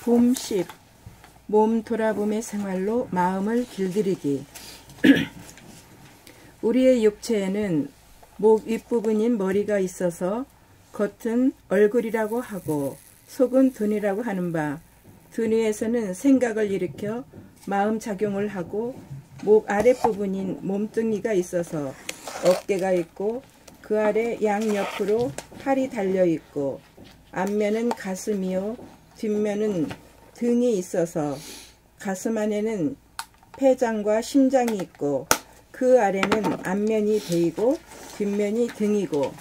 봄10 몸 돌아봄의 생활로 마음을 길들이기. 우리의 육체에는 목 윗부분인 머리가 있어서 겉은 얼굴이라고 하고 속은 둔이라고 하는 바, 둔위에서는 생각을 일으켜 마음 작용을 하고 목 아랫부분인 몸뚱이가 있어서 어깨가 있고 그 아래 양옆으로 팔이 달려있고 앞면은 가슴이요 뒷면은 등이 있어서 가슴 안에는 폐장과 심장이 있고 그 아래는 앞면이 배이고 뒷면이 등이고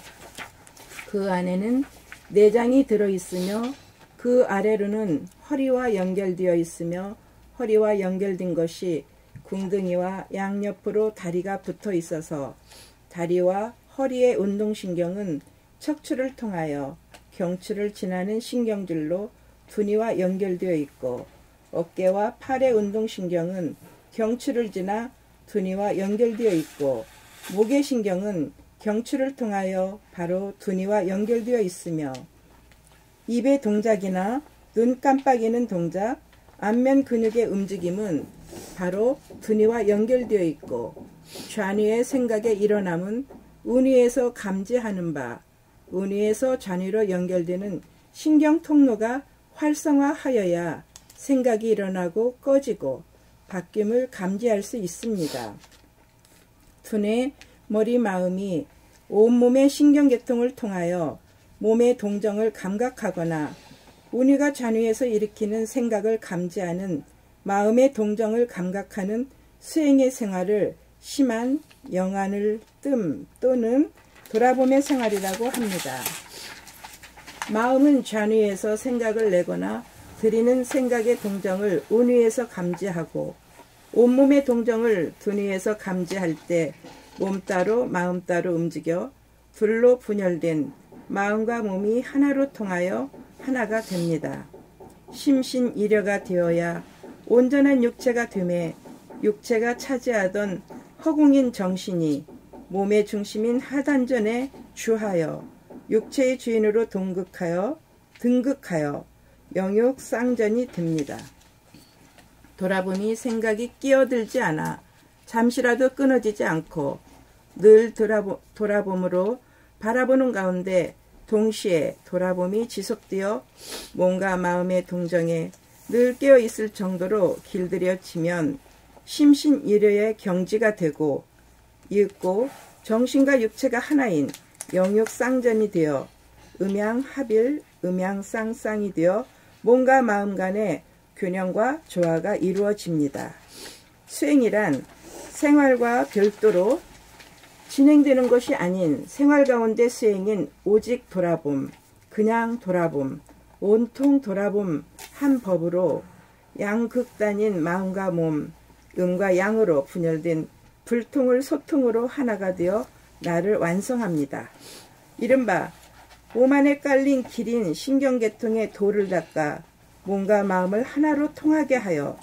그 안에는 내장이 들어있으며 그 아래로는 허리와 연결되어 있으며 허리와 연결된 것이 궁둥이와 양옆으로 다리가 붙어 있어서 다리와 허리의 운동신경은 척추를 통하여 경추를 지나는 신경줄로 둔위와 연결되어 있고 어깨와 팔의 운동신경은 경추를 지나 둔위와 연결되어 있고 목의 신경은 경추를 통하여 바로 둔위와 연결되어 있으며 입의 동작이나 눈 깜빡이는 동작, 안면 근육의 움직임은 바로 둔위와 연결되어 있고 좌뇌의 생각의 일어남은 우뇌에서 감지하는 바, 우뇌에서 좌뇌로 연결되는 신경 통로가 활성화하여야 생각이 일어나고 꺼지고 바뀜을 감지할 수 있습니다. 두뇌, 머리, 마음이 온몸의 신경계통을 통하여 몸의 동정을 감각하거나 우뇌가 좌뇌에서 일으키는 생각을 감지하는 마음의 동정을 감각하는 수행의 생활을 심한 영안을 뜸 또는 돌아봄의 생활이라고 합니다. 마음은 좌뇌에서 생각을 내거나 들이는 생각의 동정을 우뇌에서 감지하고 온몸의 동정을 두뇌에서 감지할 때 몸 따로 마음 따로 움직여 둘로 분열된 마음과 몸이 하나로 통하여 하나가 됩니다. 심신일여가 되어야 온전한 육체가 되매 육체가 차지하던 허공인 정신이 몸의 중심인 하단전에 주하여 육체의 주인으로 등극하여 영육상전이 됩니다. 돌아보니 생각이 끼어들지 않아 잠시라도 끊어지지 않고 늘 돌아봄으로 바라보는 가운데 동시에 돌아봄이 지속되어 몸과 마음의 동정에 늘 깨어있을 정도로 길들여지면 심신일여의 경지가 되고 이윽고 정신과 육체가 하나인 영육상전이 되어 음양합일, 음양쌍쌍이 되어 몸과 마음 간의 균형과 조화가 이루어집니다. 수행이란 생활과 별도로 진행되는 것이 아닌 생활 가운데 수행인 오직 돌아봄, 그냥 돌아봄, 온통 돌아봄 한 법으로 양극단인 마음과 몸, 음과 양으로 분열된 불통을 소통으로 하나가 되어 나를 완성합니다. 이른바 몸 안에 깔린 길인 신경계통의 돌을 닦아 몸과 마음을 하나로 통하게 하여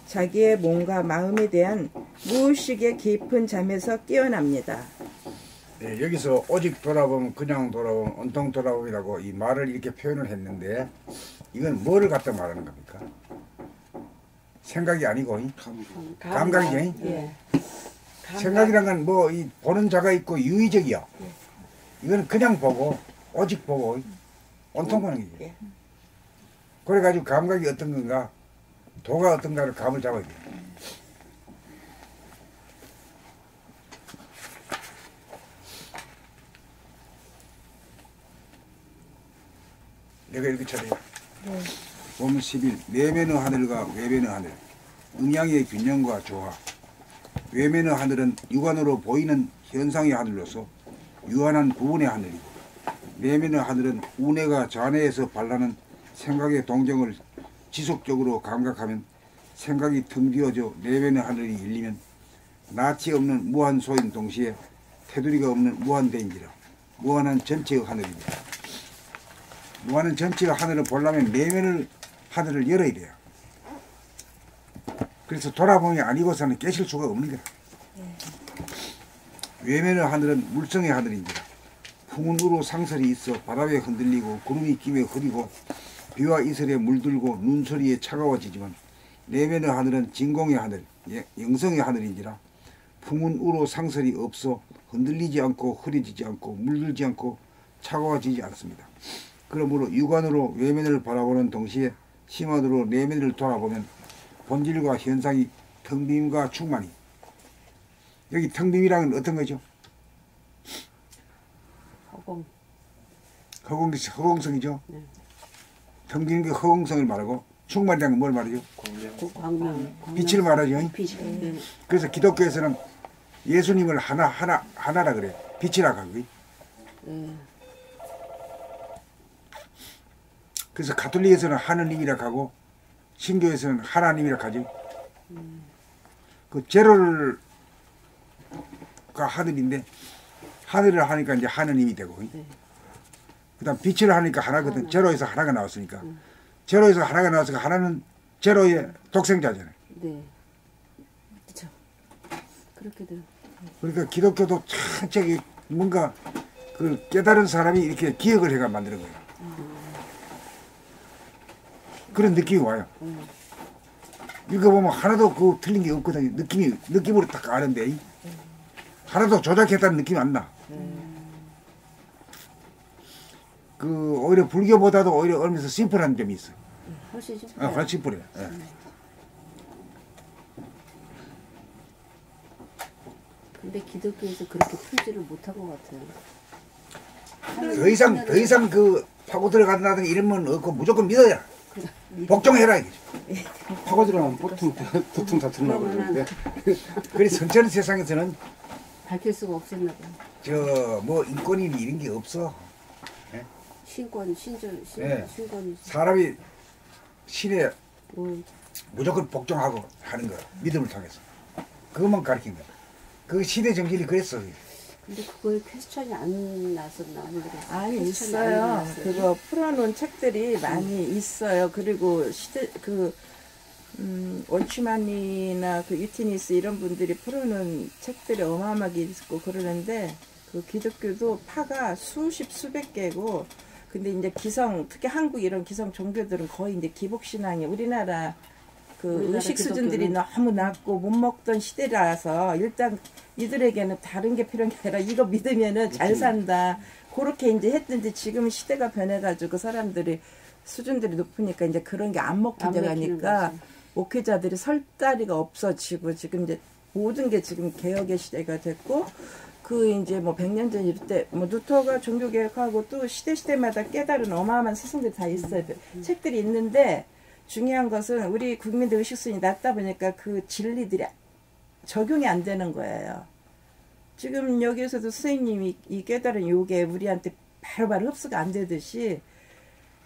자기의 몸과 마음에 대한 무의식의 깊은 잠에서 깨어납니다. 네, 여기서 오직 돌아봄, 그냥 돌아봄, 온통 돌아봄이라고 이 말을 이렇게 표현을 했는데 이건 뭐를 갖다 말하는 겁니까? 생각이 아니고 감각이죠. 예. 생각이란 건 뭐 이 보는 자가 있고 유의적이요. 이건 그냥 보고 오직 보고 온통 보는 거죠. 예. 그래가지고 감각이 어떤 건가, 도가 어떤가를 감을 잡아야 돼요. 내가 이렇게 차려요. 봄 10일 내면의 하늘과 외면의 하늘, 음양의 균형과 조화. 외면의 하늘은 육안으로 보이는 현상의 하늘로서 유한한 부분의 하늘이고, 내면의 하늘은 우뇌가 좌뇌에서 발라는 생각의 동정을 지속적으로 감각하면 생각이 텅 비어져 내면의 하늘이 열리면 낯이 없는 무한소인 동시에 테두리가 없는 무한대인지라 무한한 전체의 하늘입니다. 무한한 전체의 하늘을 보려면 내면의 하늘을 열어야 돼요. 그래서 돌아봄이 아니고서는 깨실 수가 없는 거야. 외면의 하늘은 물성의 하늘인지라 풍운으로 상설이 있어 바람에 흔들리고 구름이 끼며 흐리고 비와 이슬에 물들고 눈소리에 차가워지지만 내면의 하늘은 진공의 하늘, 영성의 하늘인지라 풍은 우로 상설이 없어 흔들리지 않고 흐려지지 않고 물들지 않고 차가워지지 않습니다. 그러므로 육안으로 외면을 바라보는 동시에 심화으로 내면을 돌아보면 본질과 현상이 텅빔과 충만이. 여기 텅빔이라는 건 어떤 거죠? 허공성이죠. 네. 텅빈 게 허공성을 말하고 충만이라는 건 뭘 말하죠? 광명. 빛을 말하죠. 네. 그래서 기독교에서는 예수님을 하나라 그래. 빛이라 하고. 네. 그래서 가톨릭에서는 하느님이라 하고 신교에서는 하나님이라 하죠. 그 제로가 하늘인데 하늘을 하니까 이제 하느님이 되고 네. 그다음 빛을 하니까 하나거든. 제로에서 하나가 나왔으니까. 제로에서 하나가 나왔으니까 하나는 제로의 독생자잖아요. 네. 그렇죠. 그렇게 돼요. 그러니까 기독교도 천천히 뭔가 그 깨달은 사람이 이렇게 기억을 해가 만드는 거예요. 그런 느낌이 와요. 읽어보면 하나도 그 틀린 게 없거든요. 느낌으로 딱 아는데 하나도 조작했다는 느낌이 안 나. 그 오히려 불교보다도 오히려 얼면서 심플한 점이 있어요. 훨씬 좀. 훨씬 심플해요. 예. 근데 기독교에서 그렇게 풀지를 못한 것 같아요. 더 이상 그 파고 들어간다든가 이러면 없고 무조건 믿어야. 복종해라 이거죠. 파고 들어가면 보통 다 드러나거든요. 그래서 선천 세상에서는 밝힐 수가 없었나 봐요. 저 뭐 인권이니 이런 게 없어. 신권. 예. 신권. 사람이 신에 뭐, 무조건 복종하고 하는 거 믿음을 통해서 그것만 가르친 거야. 그 시대 정신이 그랬어. 근데 그거에 퀘스천이 안 나섰나 모르겠어요. 아니 퀘스천이 있어요. 안 나왔어요. 그거 풀어놓은 책들이 많이 있어요. 그리고 월츠만이나 그 유티니스 이런 분들이 풀어놓은 책들이 어마어마하게 있고 그러는데 그 기독교도 파가 수백 개고 근데 이제 특히 한국 이런 기성 종교들은 거의 이제 기복신앙이 우리나라 의식 수준들이 너무 낮고 못 먹던 시대라서 일단 이들에게는 다른 게 필요한 게 아니라 이거 믿으면은 잘 산다. 그렇게 이제 했는데 지금 시대가 변해가지고 사람들이 수준들이 높으니까 이제 그런 게 안 먹히게 되니까 목회자들이 설 자리가 없어지고 지금 이제 모든 게 지금 개혁의 시대가 됐고 그 이제 뭐 100년 전 이럴 때 뭐 루터가 종교개혁하고 또 시대마다 깨달은 어마어마한 스승들이 다 있어요. 책들이 있는데 중요한 것은 우리 국민들 의식수준이 낮다 보니까 그 진리들이 적용이 안 되는 거예요. 지금 여기에서도 선생님이 이 깨달은 요게 우리한테 바로바로 흡수가 안 되듯이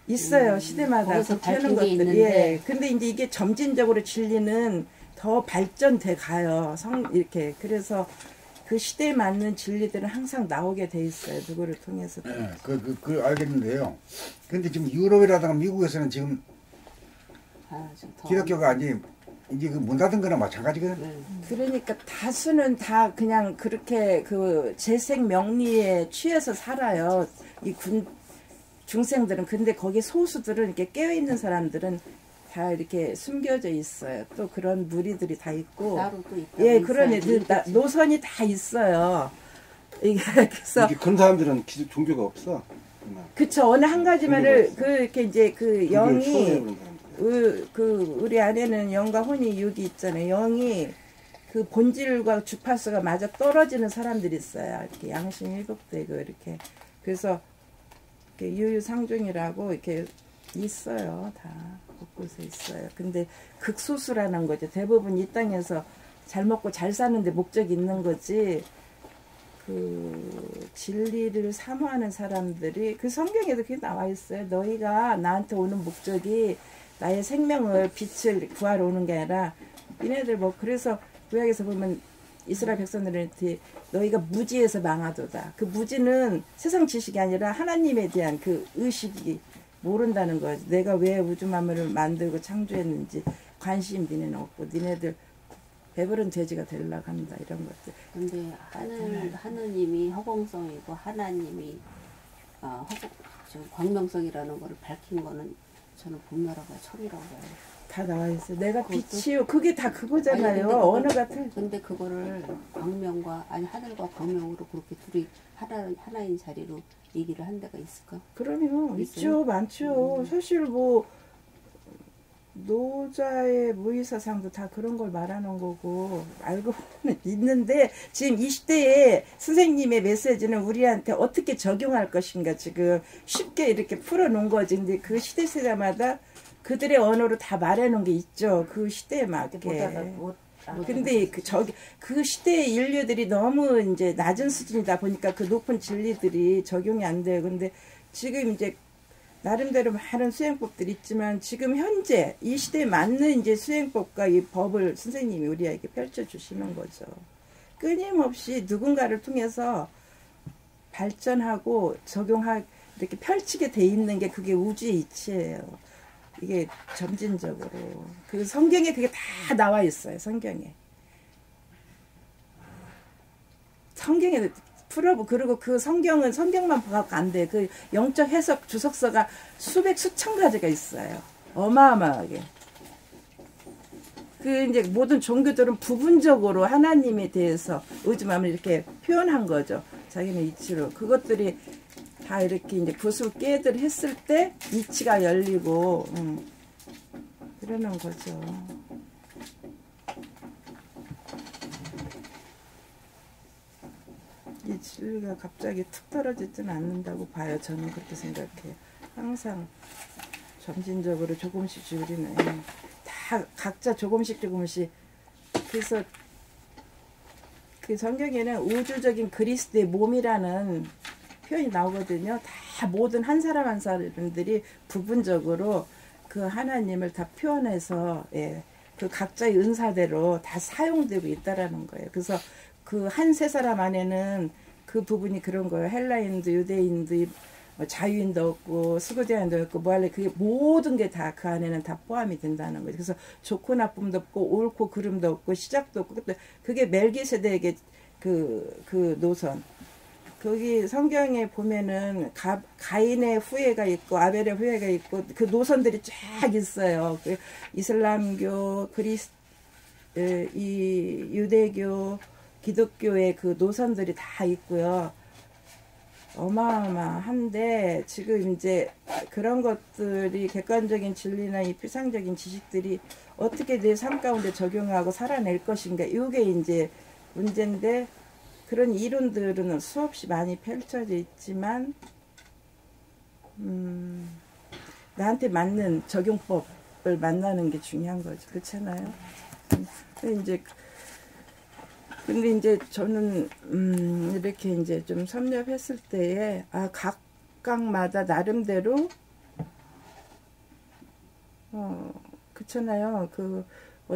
있어요. 시대마다 그렇게 하는 것들이. 예. 근데 이제 이게 점진적으로 진리는 더 발전돼 가요. 이렇게. 그래서 그 시대에 맞는 진리들은 항상 나오게 돼 있어요. 누구를 통해서. 네, 알겠는데요. 근데 지금 유럽이라든가 미국에서는 지금 기독교가 이제 그 문 닫은 거나 마찬가지거든. 그러니까 다수는 다 그냥 그렇게 그 재생 명리에 취해서 살아요. 이 중생들은. 근데 거기 소수들은 이렇게 깨어있는 사람들은 다 이렇게 숨겨져 있어요. 또 그런 무리들이 다 있고. 따로 또 있다. 예, 그런 애들 노선이 다 있어요. 이게 그래서 이렇게 그런 사람들은 종교가 없어. 그쵸. 어느 한 가지만을 이렇게 이제 그 영이 우리 안에는 영과 혼이 육이 있잖아요. 영이 그 본질과 주파수가 맞아 떨어지는 사람들이 있어요. 이렇게 양심 일곱되고 이렇게. 그래서 이렇게 유유상종이라고 이렇게 있어요. 다 곳곳에 있어요. 근데 극소수라는 거죠. 대부분 이 땅에서 잘 먹고 잘 사는데 목적이 있는 거지. 그 진리를 사모하는 사람들이 그 성경에도 그게 나와 있어요. 너희가 나한테 오는 목적이 나의 생명을 빛을 구하러 오는 게 아니라 얘네들 뭐 그래서 구약에서 보면 이스라엘 백성들한테 너희가 무지에서 망하도다. 그 무지는 세상 지식이 아니라 하나님에 대한 그 의식이 모른다는 거지. 내가 왜 우주 만물을 만들고 창조했는지 관심 니네는 없고 니네들 배부른 돼지가 되려고 한다 이런 것들. 근데 하느님이 허공성이고 하나님이 광명성이라는 거를 밝힌 거는 저는 봄나라가 철이라고 해요. 다 나와 있어요. 내가 그것도- 빛이요. 그게 다 그거잖아요. 아니, 근데 그거- 언어가 틀. 근데 그거를 광명과 아니 하늘과 광명으로 그렇게 둘이 하나인 자리로 얘기를 한 데가 있을까? 그럼요. 있어요? 있죠. 많죠. 사실 뭐 노자의 무의사상도 다 그런 걸 말하는 거고 알고 보면 있는데 지금 20대의 선생님의 메시지는 우리한테 어떻게 적용할 것인가 지금 쉽게 이렇게 풀어놓은 거지. 근데 그 시대 세대마다 그들의 언어로 다 말해놓은 게 있죠. 그 시대에 맞게. 근데 그 시대의 인류들이 너무 이제 낮은 수준이다 보니까 그 높은 진리들이 적용이 안 돼요. 근데 지금 이제 나름대로 많은 수행법들이 있지만 지금 현재 이 시대에 맞는 이제 수행법과 이 법을 선생님이 우리에게 펼쳐주시는 거죠. 끊임없이 누군가를 통해서 발전하고 이렇게 펼치게 돼 있는 게 그게 우주의 이치예요. 이게 점진적으로. 그 성경에 그게 다 나와 있어요. 성경에 그리고 그 성경은 성경만 봐갖고 안 돼. 그 영적 해석 주석서가 수천 가지가 있어요. 어마어마하게. 그 이제 모든 종교들은 부분적으로 하나님에 대해서 의지함을 이렇게 표현한 거죠. 자기는 이치로. 그것들이 다 이렇게 이제 구슬 깨들 했을 때 이치가 열리고, 그러는 거죠. 이 진리가 갑자기 툭 떨어지지는 않는다고 봐요. 저는 그렇게 생각해요. 항상 점진적으로 조금씩 줄이는 다 각자 조금씩 그래서 그 성경에는 우주적인 그리스도의 몸이라는 표현이 나오거든요. 다 모든 한 사람 한 사람들이 부분적으로 그 하나님을 다 표현해서 그 각자의 은사대로 다 사용되고 있다라는 거예요. 그래서 그 한 세 사람 안에는 그 부분이 그런 거예요. 헬라인도 유대인도 자유인도 없고 스고디아인도 없고 뭐 할래 그게 모든 게 다 그 안에는 다 포함이 된다는 거죠. 그래서 좋고 나쁨도 없고 옳고 그름도 없고 시작도 없고 그게 멜기세덱의 그 노선. 거기 성경에 보면은 가인의 후예가 있고 아벨의 후예가 있고 그 노선들이 쫙 있어요. 그 이슬람교, 이 유대교, 기독교의 그 노선들이 다 있고요. 어마어마한데 지금 이제 그런 것들이 객관적인 진리나 이 피상적인 지식들이 어떻게 내 삶 가운데 적용하고 살아낼 것인가 이게 이제 문제인데 그런 이론들은 수없이 많이 펼쳐져 있지만 나한테 맞는 적용법을 만나는 게 중요한 거죠. 그렇잖아요. 근데 이제 저는 이렇게 이제 좀 섭렵했을 때에 각각마다 나름대로 그렇잖아요. 그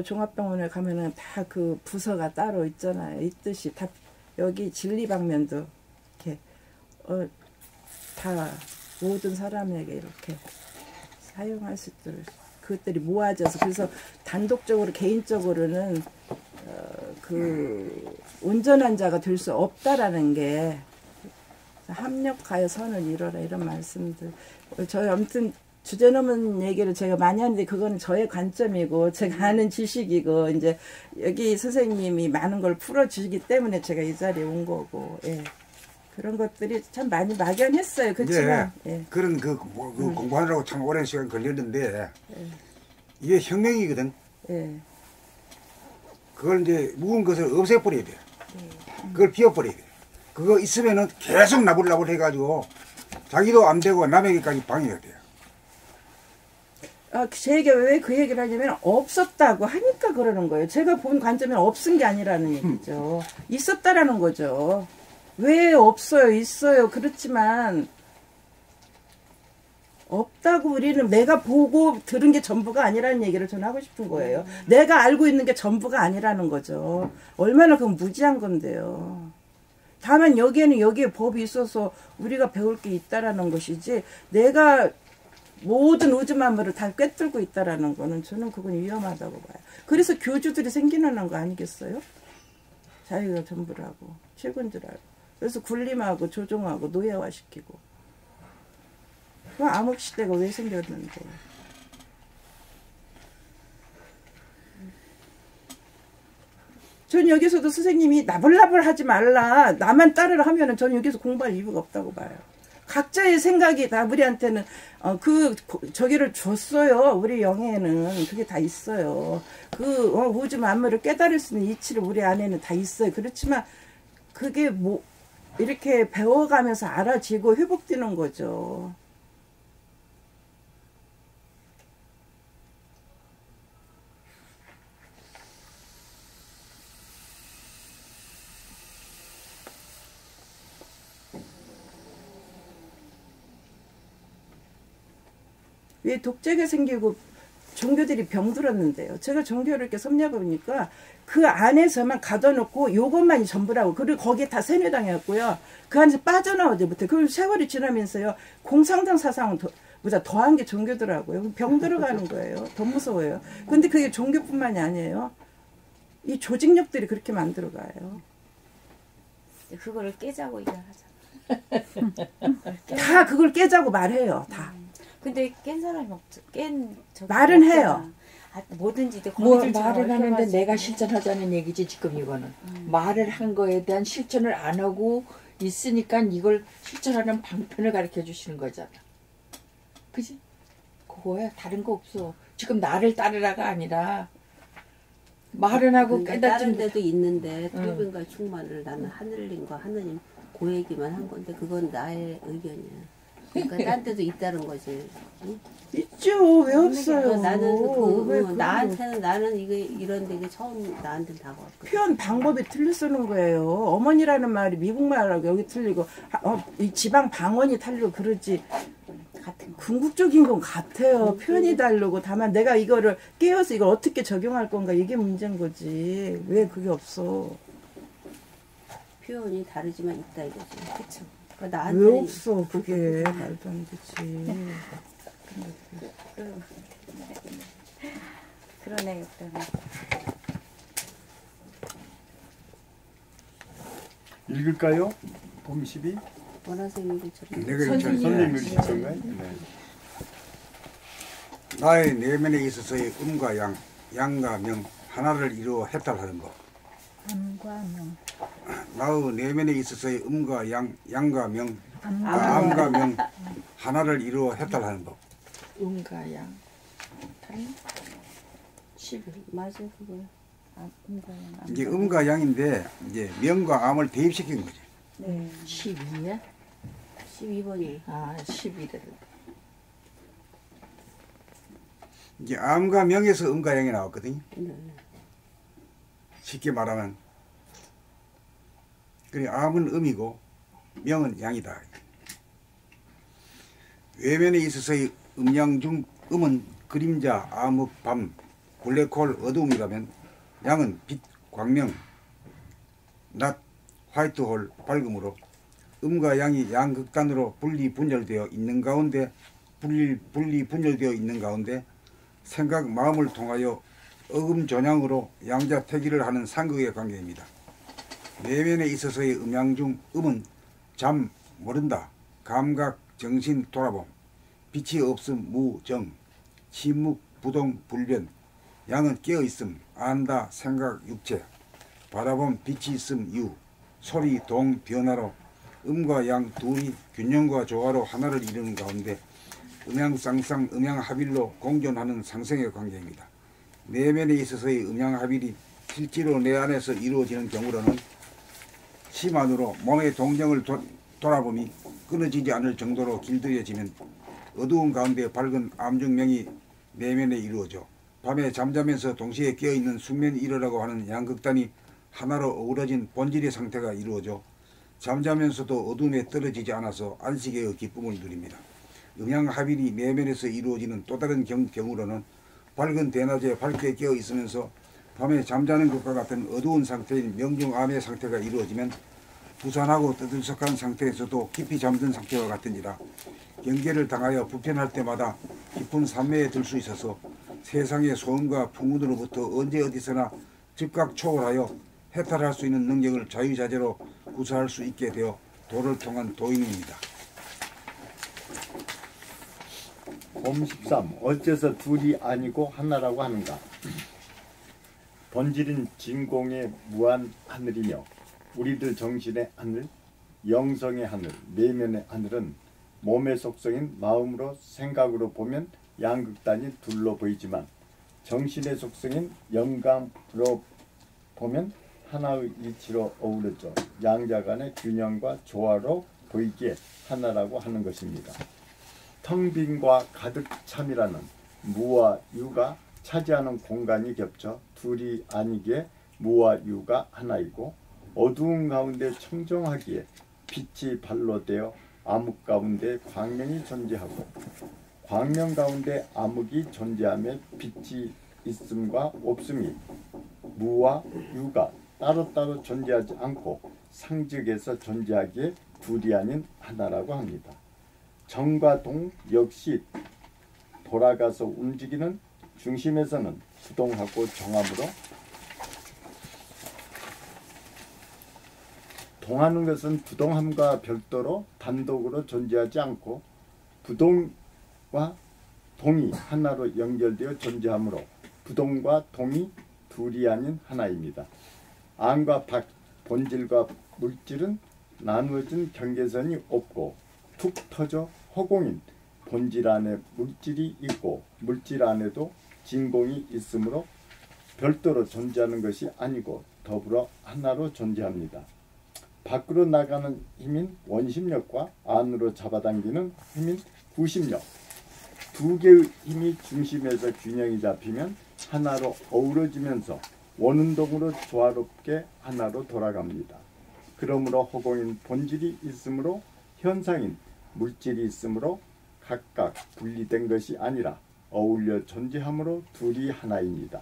종합병원에 가면은 다 그 부서가 따로 있잖아요. 있듯이 다 여기 진리방면도 이렇게 다 모든 사람에게 이렇게 사용할 수 있도록 그것들이 모아져서 그래서 단독적으로 개인적으로는 그 온전한 자가 될 수 없다라는 게 합력하여 선을 이뤄라 이런 말씀들. 저희 아무튼 주제 넘은 얘기를 제가 많이 하는데 그거는 저의 관점이고 제가 아는 지식이고 이제 여기 선생님이 많은 걸 풀어주시기 때문에 제가 이 자리에 온 거고 그런 것들이 참 많이 막연했어요. 그렇지만 그런 공부하느라고 참 오랜 시간 걸렸는데 이게 혁명이거든. 그걸 이제 묵은 것을 없애버려야 돼. 그걸 비워버려야 돼. 그거 있으면은 계속 나불나불 해가지고 자기도 안 되고 남에게까지 방해가 돼요. 제 얘기가 왜 그 얘기를 하냐면 없었다고 하니까 그러는 거예요. 제가 본 관점은 없은 게 아니라는 얘기죠. 있었다라는 거죠. 왜 없어요? 있어요. 그렇지만 없다고 우리는 내가 보고 들은 게 전부가 아니라는 얘기를 저는 하고 싶은 거예요. 내가 알고 있는 게 전부가 아니라는 거죠. 얼마나 그건 무지한 건데요. 다만 여기에 법이 있어서 우리가 배울 게 있다라는 것이지 내가 모든 우주 만물을 다 꿰뚫고 있다라는 거는 저는 그건 위험하다고 봐요. 그래서 교주들이 생기는 거 아니겠어요? 자기가 전부라고 최고인줄 알고 그래서 군림하고 조종하고 노예화시키고 그 암흑시대가 왜 생겼는데 전 여기서도 선생님이 나불나불 하지 말라, 나만 따르라 하면은 전 여기서 공부할 이유가 없다고 봐요. 각자의 생각이 다 우리한테는 저기를 줬어요. 우리 영에는 그게 다 있어요. 우주 만물을 깨달을 수 있는 이치를 우리 안에는 다 있어요. 그렇지만 그게 뭐 이렇게 배워가면서 알아지고 회복되는 거죠. 왜 독재가 생기고 종교들이 병들었는데요. 제가 종교를 이렇게 섭렵해보니까 그 안에서만 가둬놓고 요것만이 전부라고. 그리고 거기에 다 세뇌당했고요. 그 안에서 빠져나오지 못해. 그리고 세월이 지나면서요. 공상당 사상은 더한 게 종교더라고요. 병 들어가는 거예요. 더 무서워요. 근데 그게 종교뿐만이 아니에요. 이 조직력들이 그렇게 만들어가요. 그거를 깨자고 얘기를 하잖아. 다 그걸 깨자고 말해요. 다. 근데 깬 사람이 없죠. 말은 해요. 뭐든지 말은 하는데 내가 실천하자는 얘기지 지금 이거는. 말을 한 거에 대한 실천을 안 하고 있으니까 이걸 실천하는 방편을 가르쳐 주시는 거잖아. 그지? 그거야. 다른 거 없어. 지금 나를 따르라가 아니라 말은 하고 깨닫지 다른 데도 있는데 토빈과 충만을 나는 하늘님과 하느님 그 얘기만 한 건데 그건 나의 의견이야. 그러니까 딴 데도 있다는 거지. 응? 있죠. 왜 없어요? 나는 나한테는 나는 이런 데 이게 처음 나한테는 다가왔거든. 표현 방법이 틀려 쓰는 거예요. 어머니라는 말이 미국 말하고 여기 틀리고 이 지방 방언이 틀리고 그러지. 같은 궁극적인 건 같아요. 표현이 다르고 다만 내가 이거를 깨워서 이걸 어떻게 적용할 건가 이게 문제인 거지. 왜 그게 없어? 표현이 다르지만 있다 이거지. 그쵸. 그러니까 왜 없어? 그게 말도 안 되지. 그러네. 일단은. 읽을까요? 봄 12? 원하세요 이것처럼. 내가 선생님 읽으신 건가요? 네. 나의 내면에 있어서의 음과 양, 양과 명 하나를 이루어 해탈하는 것. 암과 명. 나의 내면에 있어서의 음과 양, 양과 명, 암과 명 하나를 이루어 해탈하는 법. 음과 양. 다른 11. 맞아 그거야. 음과 양. 이제 음과 양인데 이제 명과 암을 대입시킨 거지. 네. 12야? 12번이. 아, 11을. 이제 암과 명에서 음과 양이 나왔거든요. 네. 쉽게 말하면 그래 암은 음이고 명은 양이다. 외면에 있어서의 음양 중 음은 그림자, 암흑, 밤, 블랙홀, 어두움이라면 양은 빛, 광명, 낮, 화이트홀, 밝음으로 음과 양이 양극단으로 분리되어 있는 가운데 분열되어 있는 가운데 생각, 마음을 통하여 어금존양으로 양자택일을 하는 상극의 관계입니다. 내면에 있어서의 음양 중 음은 잠, 모른다, 감각, 정신, 돌아봄, 빛이 없음, 무, 정, 침묵, 부동, 불변, 양은 깨어있음, 안다, 생각, 육체, 바라봄, 빛이 있음, 유, 소리, 동, 변화로 음과 양 둘이 균형과 조화로 하나를 이루는 가운데 음양쌍쌍, 음양합일로 공존하는 상생의 관계입니다. 내면에 있어서의 음양합일이 실제로 내 안에서 이루어지는 경우로는 심 안으로 몸의 동정을 돌아봄이 끊어지지 않을 정도로 길들여지면 어두운 가운데 밝은 암중명이 내면에 이루어져 밤에 잠자면서 동시에 깨어있는 숙면일어라고 하는 양극단이 하나로 어우러진 본질의 상태가 이루어져 잠자면서도 어둠에 떨어지지 않아서 안식의 기쁨을 누립니다. 음양합일이 내면에서 이루어지는 또 다른 경우로는 밝은 대낮에 밝게 깨어 있으면서 밤에 잠자는 것과 같은 어두운 상태인 명중암의 상태가 이루어지면 부산하고 떠들썩한 상태에서도 깊이 잠든 상태와 같으니라. 경계를 당하여 불편할 때마다 깊은 산매에 들 수 있어서 세상의 소음과 풍운으로부터 언제 어디서나 즉각 초월하여 해탈할 수 있는 능력을 자유자재로 구사할 수 있게 되어 도를 통한 도인입니다. 봄 13. 어째서 둘이 아니고 하나라고 하는가? 본질은 진공의 무한 하늘이며 우리들 정신의 하늘, 영성의 하늘, 내면의 하늘은 몸의 속성인 마음으로 생각으로 보면 양극단이 둘로 보이지만 정신의 속성인 영감으로 보면 하나의 이치로 어우러져 양자 간의 균형과 조화로 보이기에 하나라고 하는 것입니다. 텅 빈과 가득 참이라는 무와 유가 차지하는 공간이 겹쳐 둘이 아니기에 무와 유가 하나이고 어두운 가운데 청정하기에 빛이 발로 되어 암흑 가운데 광명이 존재하고 광명 가운데 암흑이 존재하며 빛이 있음과 없음이 무와 유가 따로따로 존재하지 않고 상적에서 존재하기에 둘이 아닌 하나라고 합니다. 정과 동 역시 돌아가서 움직이는 중심에서는 부동하고 정함으로 동하는 것은 부동함과 별도로 단독으로 존재하지 않고 부동과 동이 하나로 연결되어 존재하므로 부동과 동이 둘이 아닌 하나입니다. 안과 밖, 본질과 물질은 나누어진 경계선이 없고 툭 터져 허공인 본질 안에 물질이 있고 물질 안에도 진공이 있으므로 별도로 존재하는 것이 아니고 더불어 하나로 존재합니다. 밖으로 나가는 힘인 원심력과 안으로 잡아당기는 힘인 구심력, 두 개의 힘이 중심에서 균형이 잡히면 하나로 어우러지면서 원운동으로 조화롭게 하나로 돌아갑니다. 그러므로 허공인 본질이 있으므로 현상인 물질이 있으므로 각각 분리된 것이 아니라 어울려 존재함으로 둘이 하나입니다.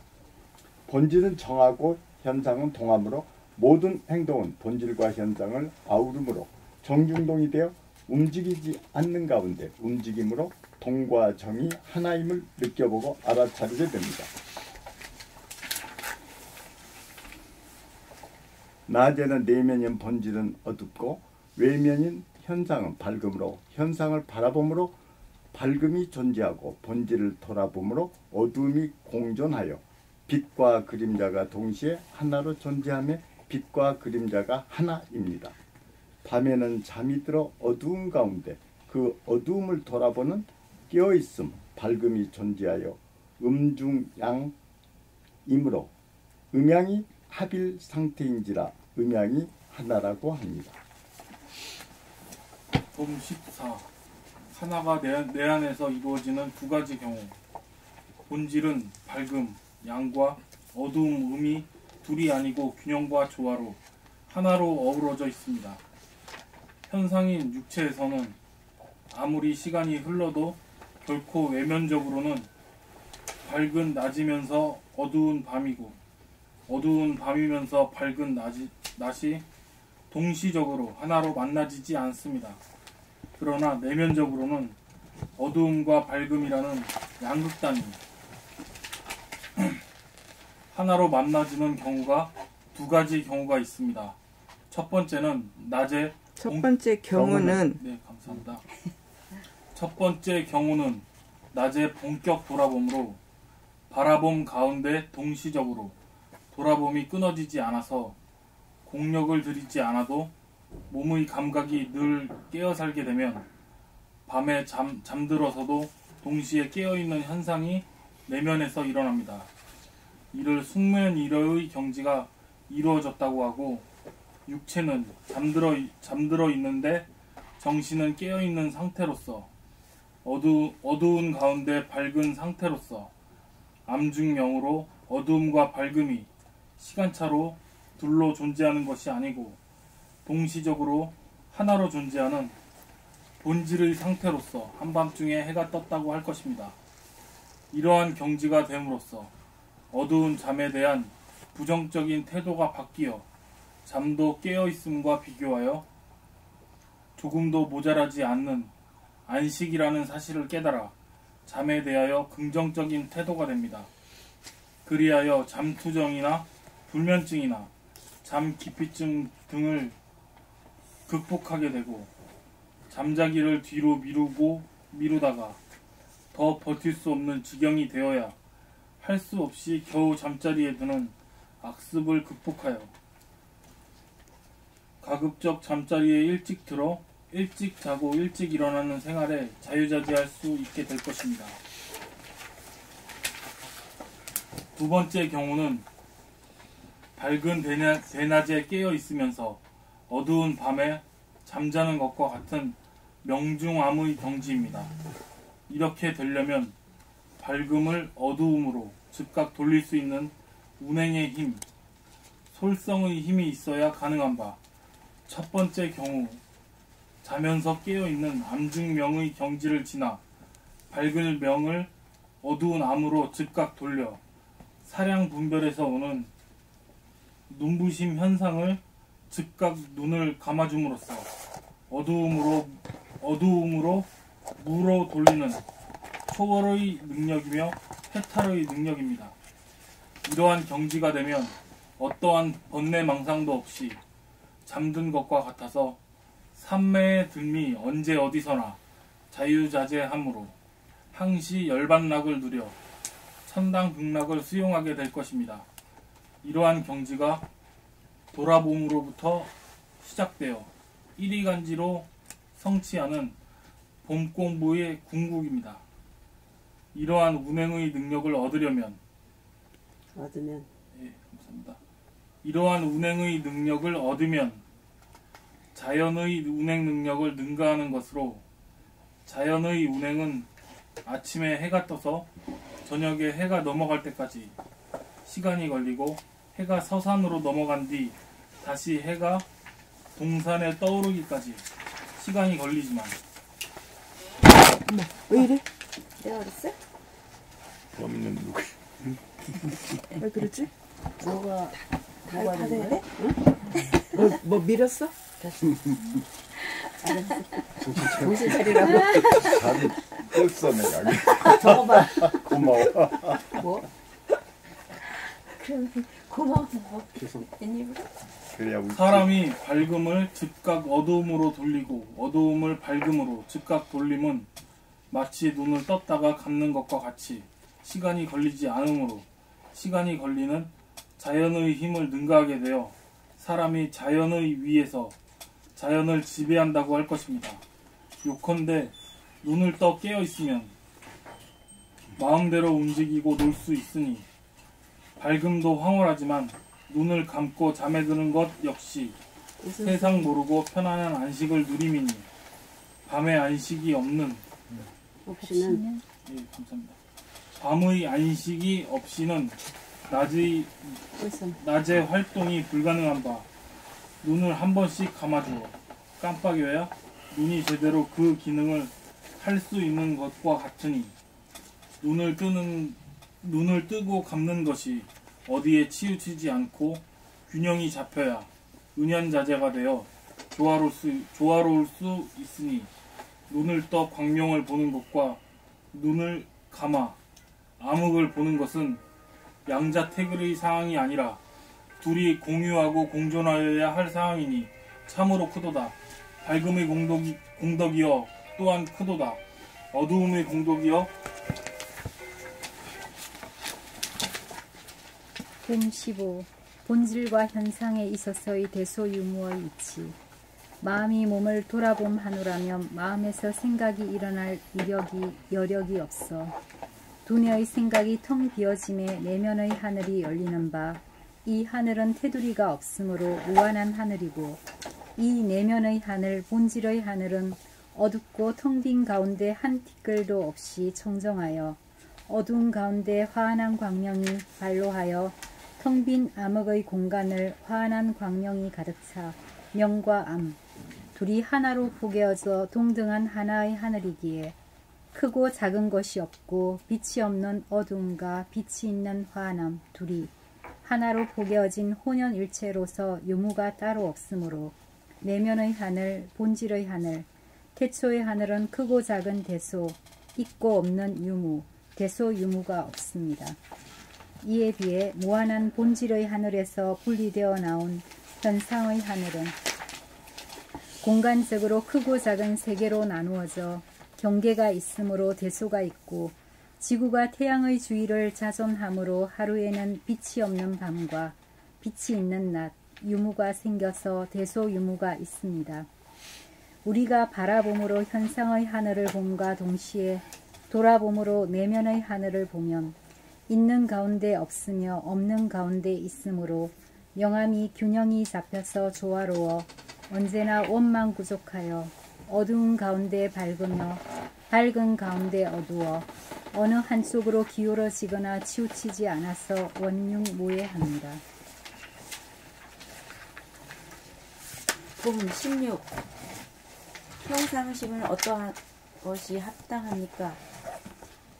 본질은 정하고 현상은 동함으로 모든 행동은 본질과 현상을 아우름으로 정중동이 되어 움직이지 않는 가운데 움직임으로 동과 정이 하나임을 느껴보고 알아차리게 됩니다. 낮에는 내면인 본질은 어둡고 외면인 현상은 밝음으로 현상을 바라보므로 밝음이 존재하고 본질을 돌아보므로 어둠이 공존하여 빛과 그림자가 동시에 하나로 존재하며 빛과 그림자가 하나입니다. 밤에는 잠이 들어 어두운 가운데 그 어두움을 돌아보는 깨어있음, 밝음이 존재하여 음중양이므로 음양이 합일 상태인지라 음양이 하나라고 합니다. 봄 14. 하나가 내 안에서 이루어지는 두 가지 경우. 본질은 밝음, 양과 어두움, 음이 둘이 아니고 균형과 조화로 하나로 어우러져 있습니다. 현상인 육체에서는 아무리 시간이 흘러도 결코 외면적으로는 밝은 낮이면서 어두운 밤이고 어두운 밤이면서 밝은 낮이 동시적으로 하나로 만나지지 않습니다. 그러나 내면적으로는 어두움과 밝음이라는 양극단이 하나로 만나지는 경우가 두 가지 경우가 있습니다. 첫 번째는 낮에 첫 번째 경우는 네, 감사합니다. 첫 번째 경우는 낮에 본격 돌아봄으로 바라봄 가운데 동시적으로 돌아봄이 끊어지지 않아서 공력을 들이지 않아도 몸의 감각이 늘 깨어 살게 되면 밤에 잠들어서도 동시에 깨어있는 현상이 내면에서 일어납니다. 이를 숙면일의 경지가 이루어졌다고 하고 육체는 잠들어 있는데 정신은 깨어있는 상태로서 어두운 가운데 밝은 상태로서 암중명으로 어두움과 밝음이 시간차로 둘로 존재하는 것이 아니고 동시적으로 하나로 존재하는 본질의 상태로서 한밤중에 해가 떴다고 할 것입니다. 이러한 경지가 됨으로써 어두운 잠에 대한 부정적인 태도가 바뀌어 잠도 깨어있음과 비교하여 조금도 모자라지 않는 안식이라는 사실을 깨달아 잠에 대하여 긍정적인 태도가 됩니다. 그리하여 잠투정이나 불면증이나 잠기피증 등을 극복하게 되고 잠자기를 뒤로 미루다가 더 버틸 수 없는 지경이 되어야 할 수 없이 겨우 잠자리에 드는 악습을 극복하여 가급적 잠자리에 일찍 들어 일찍 자고 일찍 일어나는 생활에 자유자재할 수 있게 될 것입니다. 두 번째 경우는 밝은 대낮에 깨어 있으면서 어두운 밤에 잠자는 것과 같은 명중암의 경지입니다. 이렇게 되려면 밝음을 어두움으로 즉각 돌릴 수 있는 운행의 힘, 솔성의 힘이 있어야 가능한 바, 첫 번째 경우 자면서 깨어있는 암중명의 경지를 지나 밝을 명을 어두운 암으로 즉각 돌려 사량 분별에서 오는 눈부심 현상을 즉각 눈을 감아줌으로써 어두움으로 무로 돌리는 초월의 능력이며 해탈의 능력입니다. 이러한 경지가 되면 어떠한 번뇌망상도 없이 잠든 것과 같아서 삼매의 들미 언제 어디서나 자유자재함으로 항시 열반락을 누려 천당극락을 수용하게 될 것입니다. 이러한 경지가 돌아봄으로부터 시작되어 일이간지로 성취하는 봄공부의 궁극입니다. 이러한 운행의 능력을 얻으려면 감사합니다. 이러한 운행의 능력을 얻으면 자연의 운행 능력을 능가하는 것으로, 자연의 운행은 아침에 해가 떠서 저녁에 해가 넘어갈 때까지 시간이 걸리고 해가 서산으로 넘어간 뒤 다시 해가 동산에 떠오르기까지 시간이 걸리지만 왜 이래? 내가 그랬어? 범인은 누구? 왜 그러지? 뭐가 다 돼야 돼? 뭐 밀었어? 정신 차리라고. 다리 떴어 내가. 저거 봐. 고마워. 뭐? 그럼 고마워. 계속 웬일로? 그래야 우리 사람이 밝음을 즉각 어두움으로 돌리고 어두움을 밝음으로 즉각 돌림은 마치 눈을 떴다가 감는 것과 같이 시간이 걸리지 않으므로 시간이 걸리는 자연의 힘을 능가하게 되어 사람이 자연의 위에서 자연을 지배한다고 할 것입니다. 요컨대 눈을 떠 깨어 있으면 마음대로 움직이고 놀 수 있으니 밝음도 황홀하지만 눈을 감고 잠에 드는 것 역시 세상 모르고 편안한 안식을 누림이니 밤의 안식이 없는 없이는 예, 감사합니다. 밤의 안식이 없이는 낮의 활동이 불가능한 바 눈을 한 번씩 감아주어 깜빡여야 눈이 제대로 그 기능을 할 수 있는 것과 같으니 눈을 뜨고 감는 것이 어디에 치우치지 않고 균형이 잡혀야 은연자재가 되어 조화로울 수 있으니 눈을 떠 광명을 보는 것과 눈을 감아 암흑을 보는 것은 양자택일의 상황이 아니라 둘이 공유하고 공존하여야 할 상황이니 참으로 크도다. 밝음의 공덕이여 또한 크도다. 어두움의 공덕이여 봄 15. 본질과 현상에 있어서의 대소유무의 이치. 마음이 몸을 돌아봄하노라면 마음에서 생각이 일어날 여력이 없어. 두뇌의 생각이 텅 비어짐에 내면의 하늘이 열리는 바, 이 하늘은 테두리가 없으므로 무한한 하늘이고, 이 내면의 하늘, 본질의 하늘은 어둡고 텅 빈 가운데 한 티끌도 없이 청정하여 어두운 가운데 환한 광명이 발로하여 텅 빈 암흑의 공간을 환한 광명이 가득 차 명과 암 둘이 하나로 포개어져 동등한 하나의 하늘이기에 크고 작은 것이 없고 빛이 없는 어두움과 빛이 있는 환함 둘이 하나로 포개어진 혼연일체로서 유무가 따로 없으므로 내면의 하늘, 본질의 하늘, 태초의 하늘은 크고 작은 대소, 있고 없는 유무, 대소 유무가 없습니다. 이에 비해 무한한 본질의 하늘에서 분리되어 나온 현상의 하늘은 공간적으로 크고 작은 세 개로 나누어져 경계가 있으므로 대소가 있고, 지구가 태양의 주위를 자존함으로 하루에는 빛이 없는 밤과 빛이 있는 낮, 유무가 생겨서 대소유무가 있습니다. 우리가 바라봄으로 현상의 하늘을 봄과 동시에 돌아봄으로 내면의 하늘을 보면 있는 가운데 없으며 없는 가운데 있으므로 명암이 균형이 잡혀서 조화로워 언제나 원만 구족하여 어두운 가운데 밝으며 밝은 가운데 어두워 어느 한쪽으로 기울어지거나 치우치지 않아서 원융무해합니다. 봄 16. 평상심은 어떠한 것이 합당합니까?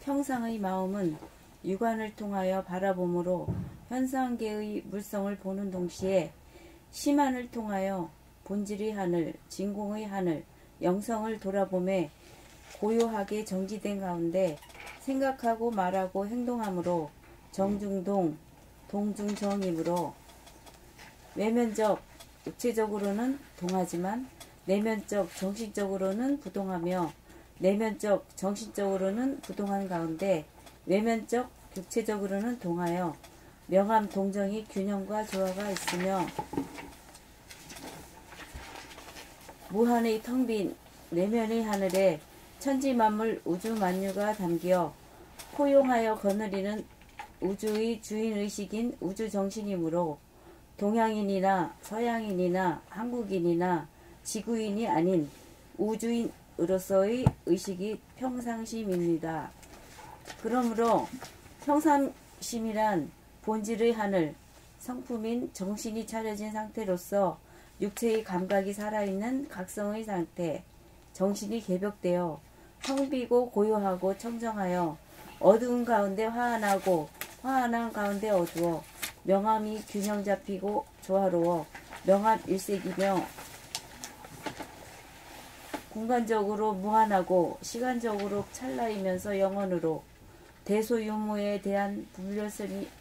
평상의 마음은 육안을 통하여 바라봄으로 현상계의 물성을 보는 동시에 심안을 통하여 본질의 하늘, 진공의 하늘, 영성을 돌아보매 고요하게 정지된 가운데 생각하고 말하고 행동함으로 정중동, 동중정이므로 외면적, 육체적으로는 동하지만 내면적, 정신적으로는 부동하며 내면적, 정신적으로는 부동한 가운데 외면적, 육체적으로는 동하여 명암 동정이 균형과 조화가 있으며 무한의 텅 빈 내면의 하늘에 천지만물 우주만유가 담겨 포용하여 거느리는 우주의 주인의식인 우주정신이므로 동양인이나 서양인이나 한국인이나 지구인이 아닌 우주인으로서의 의식이 평상심입니다. 그러므로 평상심이란 본질의 하늘, 성품인 정신이 차려진 상태로서 육체의 감각이 살아있는 각성의 상태, 정신이 개벽되어 텅 비고 고요하고 청정하여 어두운 가운데 화환하고 화환한 가운데 어두워 명암이 균형 잡히고 조화로워 명암 일색이며 공간적으로 무한하고 시간적으로 찰나이면서 영원으로 대소유무에 대한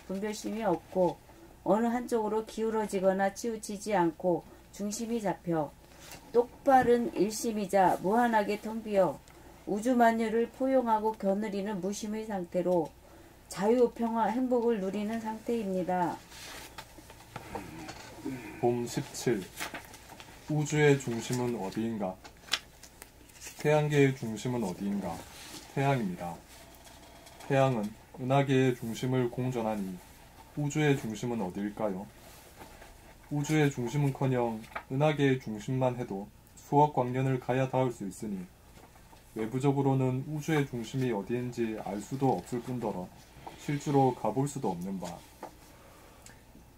분별심이 없고 어느 한쪽으로 기울어지거나 치우치지 않고 중심이 잡혀 똑바른 일심이자 무한하게 텅 비어 우주만유를 포용하고 겨누리는 무심의 상태로 자유, 평화, 행복을 누리는 상태입니다. 봄 17. 우주의 중심은 어디인가? 태양계의 중심은 어디인가? 태양입니다. 태양은 은하계의 중심을 공전하니 우주의 중심은 어디일까요? 우주의 중심은커녕 은하계의 중심만 해도 수억 광년을 가야 닿을 수 있으니 외부적으로는 우주의 중심이 어디인지 알 수도 없을 뿐더러 실제로 가볼 수도 없는 바.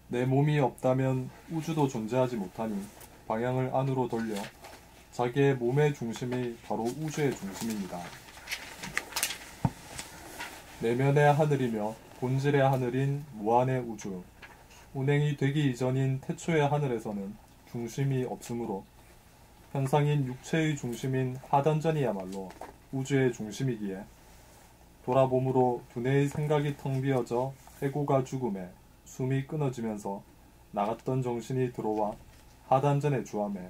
내 몸이 없다면 우주도 존재하지 못하니 방향을 안으로 돌려 자기의 몸의 중심이 바로 우주의 중심입니다. 내면의 하늘이며 본질의 하늘인 무한의 우주, 운행이 되기 이전인 태초의 하늘에서는 중심이 없으므로 현상인 육체의 중심인 하단전이야말로 우주의 중심이기에 돌아봄으로 두뇌의 생각이 텅 비어져 에고가 죽음에 숨이 끊어지면서 나갔던 정신이 들어와 하단전에 주함에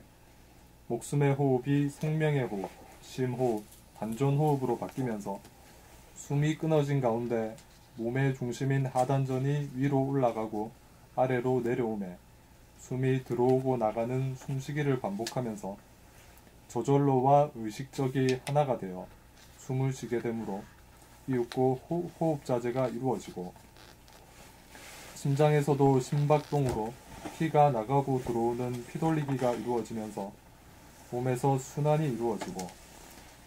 목숨의 호흡이 생명의 호흡, 심호흡, 단전호흡으로 바뀌면서 숨이 끊어진 가운데 몸의 중심인 하단전이 위로 올라가고 아래로 내려오매 숨이 들어오고 나가는 숨쉬기를 반복하면서 저절로와 의식적이 하나가 되어 숨을 쉬게 되므로 이윽고 호흡자제가 이루어지고 심장에서도 심박동으로 피가 나가고 들어오는 피돌리기가 이루어지면서 몸에서 순환이 이루어지고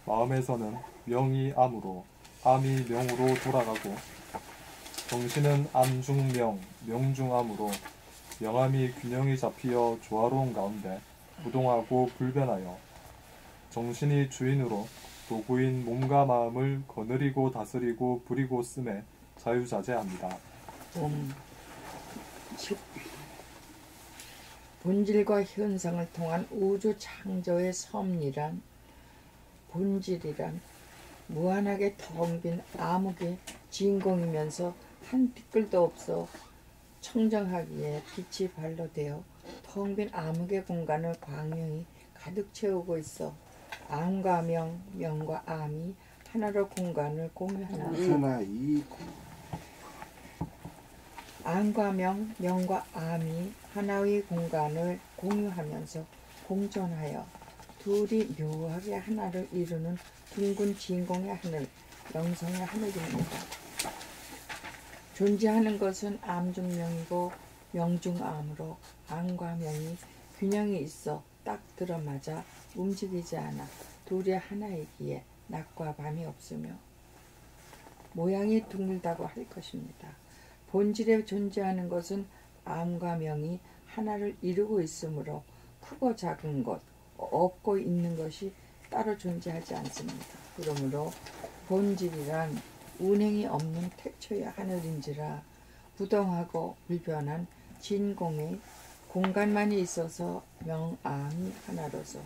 마음에서는 명이 암으로 암이 명으로 돌아가고 정신은 암중명, 명중암으로 명암이 균형이 잡히어 조화로운 가운데 부동하고 불변하여 정신이 주인으로 도구인 몸과 마음을 거느리고 다스리고 부리고 쓰매 자유자재합니다. 본질과 현상을 통한 우주 창조의 섭리란 본질이란 무한하게 텅 빈 암흑의 진공이면서 한 티끌도 없어 청정하기에 빛이 발로 되어 텅 빈 암흑의 공간을 광명이 가득 채우고 있어 암과 명, 명과 암이 하나로 공간을 공유하나 암과 명, 명과 암이 하나의 공간을 공유하면서 공존하여 둘이 묘하게 하나를 이루는 둥근 진공의 하늘, 영성의 하늘입니다. 존재하는 것은 암 중 명이고 명 중 암으로 암과 명이 균형이 있어 딱 들어맞아 움직이지 않아 둘이 하나이기에 낮과 밤이 없으며 모양이 둥글다고 할 것입니다. 본질에 존재하는 것은 암과 명이 하나를 이루고 있으므로 크고 작은 것, 없고 있는 것이 따로 존재하지 않습니다. 그러므로 본질이란 운행이 없는 태초의 하늘인지라 부동하고 불변한 진공의 공간만이 있어서 명암이 하나로서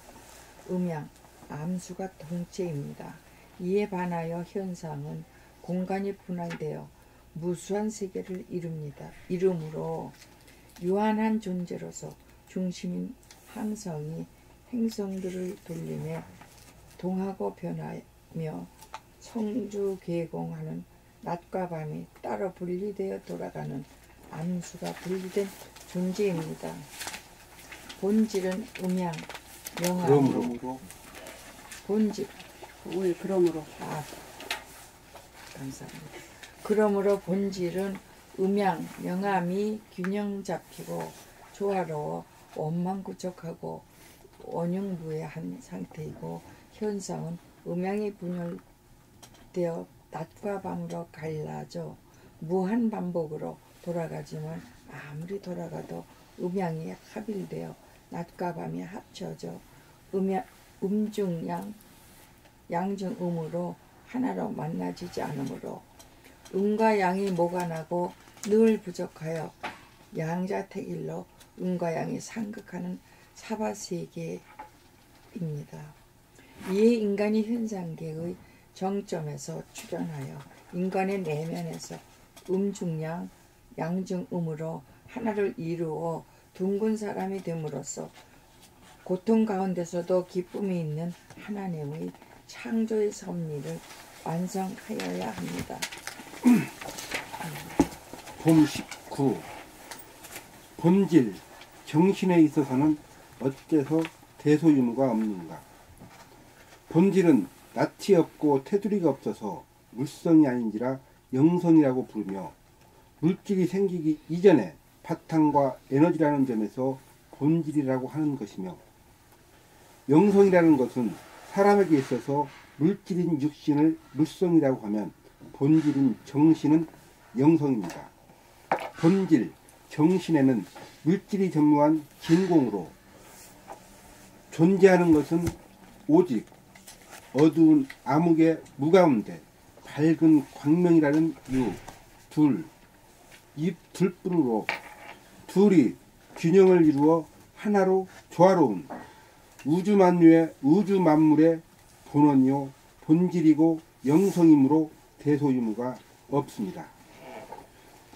음양, 암수가 동체입니다. 이에 반하여 현상은 공간이 분할되어 무수한 세계를 이루므로 유한한 존재로서 중심인 항성이 행성들을 돌림에 동하고 변하며 성주개공하는 낮과 밤이 따로 분리되어 돌아가는 암수가 분리된 존재입니다. 본질은 음양, 명암, 그러므로 본질. 왜 그러므로? 감사합니다. 그러므로 본질은 음양, 명암이 균형 잡히고 조화로워 원만구적하고 원흉부해한 상태이고 현상은 음양이 분열되어 낮과 밤으로 갈라져 무한 반복으로 돌아가지만 아무리 돌아가도 음양이 합일되어 낮과 밤이 합쳐져 음중양, 양중음으로 하나로 만나지지 않으므로 음과 양이 모관하고 늘 부족하여 양자택일로 음과 양이 상극하는 사바세계입니다. 이에 인간이 현상계의 정점에서 출현하여 인간의 내면에서 음중양, 양중음으로 하나를 이루어 둥근 사람이 됨으로써 고통 가운데서도 기쁨이 있는 하나님의 창조의 섭리를 완성하여야 합니다. 봄 19. 본질, 정신에 있어서는 어째서 대소유무가 없는가? 본질은 낯이 없고 테두리가 없어서 물성이 아닌지라 영성이라고 부르며 물질이 생기기 이전에 바탕과 에너지라는 점에서 본질이라고 하는 것이며 영성이라는 것은 사람에게 있어서 물질인 육신을 물성이라고 하면 본질인 정신은 영성입니다. 본질, 정신에는 물질이 전무한 진공으로 존재하는 것은 오직 어두운 암흑의 무가운데 밝은 광명이라는 이 둘뿐으로 둘이 균형을 이루어 하나로 조화로운 우주 만물의 본원이요 본질이고 영성이므로 대소유무가 없습니다.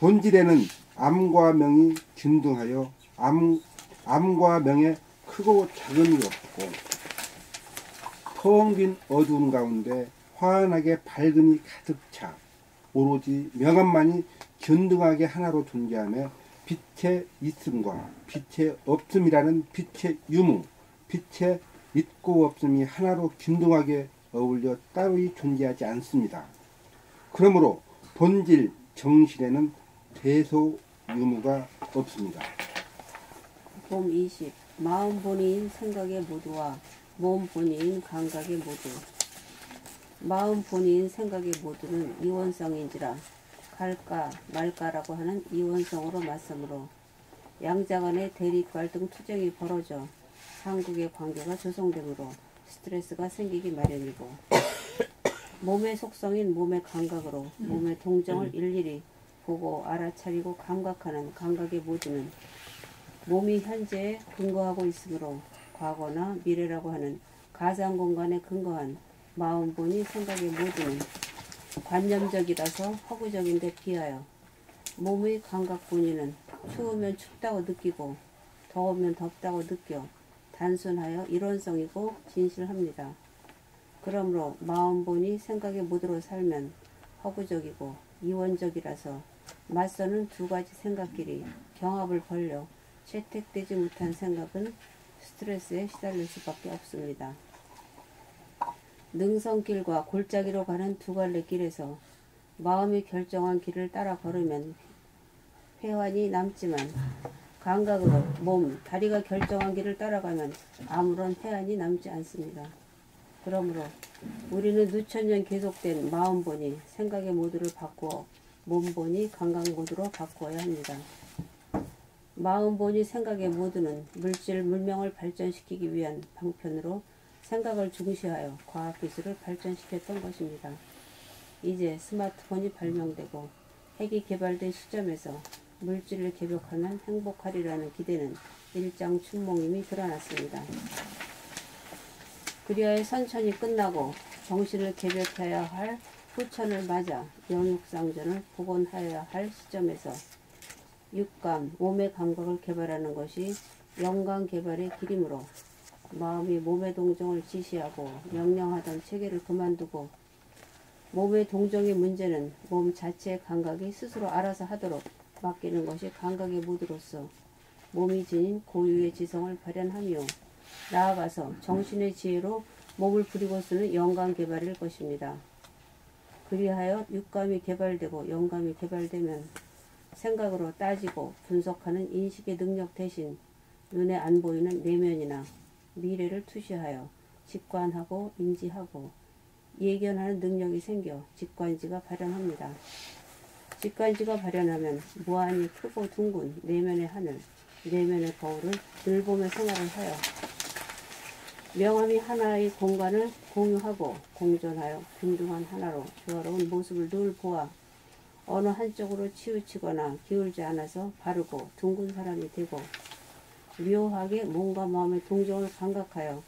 본질에는 암과 명이 균등하여 암과 명에 크고 작음이 없고 텅 빈 어두운 가운데 환하게 밝음이 가득 차 오로지 명암만이 균등하게 하나로 존재하며 빛의 있음과 빛의 없음이라는 빛의 유무, 빛의 있고 없음이 하나로 균등하게 어울려 따로이 존재하지 않습니다. 그러므로 본질 정신에는 대소유무가 없습니다. 봄 20. 마음 본위인 생각의 모두와 몸 본위인 감각의 모두. 마음 본위인 생각의 모두는 이원성인지라 갈까 말까라고 하는 이원성으로 맞서므로 양자 간의 대립 갈등 투쟁이 벌어져 상극의 관계가 조성되므로 스트레스가 생기기 마련이고 몸의 속성인 몸의 감각으로 몸의 동정을 일일이 보고 알아차리고 감각하는 감각의 모두는 몸이 현재에 근거하고 있으므로 과거나 미래라고 하는 가상공간에 근거한 마음본이 생각의 모두는 관념적이라서 허구적인데 비하여 몸의 감각본위는 추우면 춥다고 느끼고 더우면 덥다고 느껴 단순하여 이론성이고 진실합니다. 그러므로 마음본이 생각의 모두로 살면 허구적이고 이원적이라서 맞서는 두 가지 생각끼리 경합을 벌려 채택되지 못한 생각은 스트레스에 시달릴 수밖에 없습니다. 능선길과 골짜기로 가는 두 갈래 길에서 마음이 결정한 길을 따라 걸으면 회환이 남지만 감각으로 몸, 다리가 결정한 길을 따라가면 아무런 회환이 남지 않습니다. 그러므로 우리는 누천년 계속된 마음본이 생각의 모드를 바꾸어 몸본이 감각 모드로 바꾸어야 합니다. 마음본이 생각의 모드는 물질, 물명을 발전시키기 위한 방편으로 생각을 중시하여 과학기술을 발전시켰던 것입니다. 이제 스마트폰이 발명되고 핵이 개발된 시점에서 물질을 개벽하면 행복하리라는 기대는 일장춘몽임이 드러났습니다. 그리하여 선천이 끝나고 정신을 개벽해야 할 후천을 맞아 영육상전을 복원하여야 할 시점에서 육감, 몸의 감각을 개발하는 것이 영감 개발의 길이므로 마음이 몸의 동정을 지시하고 명령하던 체계를 그만두고 몸의 동정의 문제는 몸 자체의 감각이 스스로 알아서 하도록 맡기는 것이 감각의 모드로서 몸이 지닌 고유의 지성을 발현하며 나아가서 정신의 지혜로 몸을 부리고 쓰는 영감 개발일 것입니다. 그리하여 육감이 개발되고 영감이 개발되면 생각으로 따지고 분석하는 인식의 능력 대신 눈에 안 보이는 내면이나 미래를 투시하여 직관하고 인지하고 예견하는 능력이 생겨 직관지가 발현합니다. 직관지가 발현하면 무한히 크고 둥근 내면의 하늘, 내면의 거울을 늘 보며 생활을 하여 명암이 하나의 공간을 공유하고 공존하여 균등한 하나로 조화로운 모습을 늘 보아 어느 한쪽으로 치우치거나 기울지 않아서 바르고 둥근 사람이 되고 묘하게 몸과 마음의 동정을 감각하여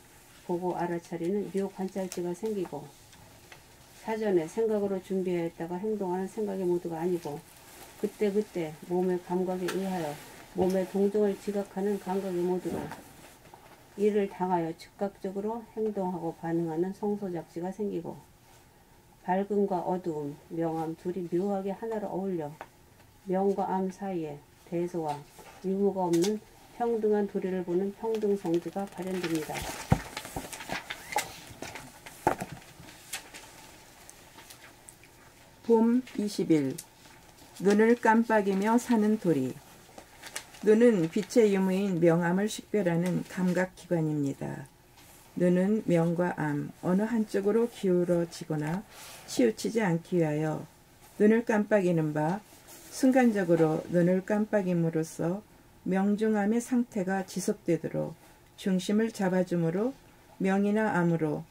보고 알아차리는 묘 관찰지가 생기고 사전에 생각으로 준비하였다가 행동하는 생각의 모드가 아니고 그때그때 몸의 감각에 의하여 몸의 동정을 지각하는 감각의 모드로 이를 당하여 즉각적으로 행동하고 반응하는 성소작지가 생기고 밝음과 어두움, 명암 둘이 묘하게 하나로 어울려 명과 암 사이에 대소와 유무가 없는 평등한 도리를 보는 평등성지가 발현됩니다. 봄 20일 눈을 깜빡이며 사는 도리. 눈은 빛의 유무인 명암을 식별하는 감각기관입니다. 눈은 명과 암 어느 한쪽으로 기울어지거나 치우치지 않기 위하여 눈을 깜빡이는 바 순간적으로 눈을 깜빡임으로써 명중암의 상태가 지속되도록 중심을 잡아주므로 명이나 암으로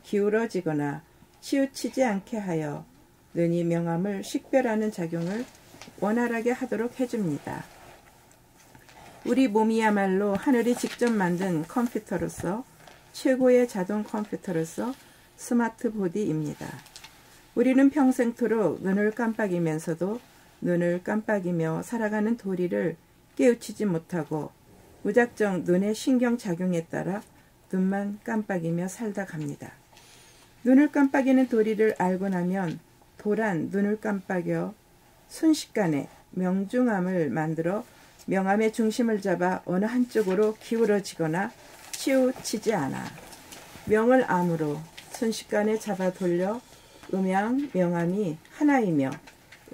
기울어지거나 치우치지 않게 하여 눈이 명암을 식별하는 작용을 원활하게 하도록 해줍니다. 우리 몸이야말로 하늘이 직접 만든 컴퓨터로서 최고의 자동 컴퓨터로서 스마트 보디입니다. 우리는 평생토록 눈을 깜빡이면서도 눈을 깜빡이며 살아가는 도리를 깨우치지 못하고 무작정 눈의 신경작용에 따라 눈만 깜빡이며 살다 갑니다. 눈을 깜빡이는 도리를 알고 나면 도란 눈을 깜빡여 순식간에 명중암을 만들어 명암의 중심을 잡아 어느 한쪽으로 기울어지거나 치우치지 않아 명을 암으로 순식간에 잡아 돌려 음양, 명암이 하나이며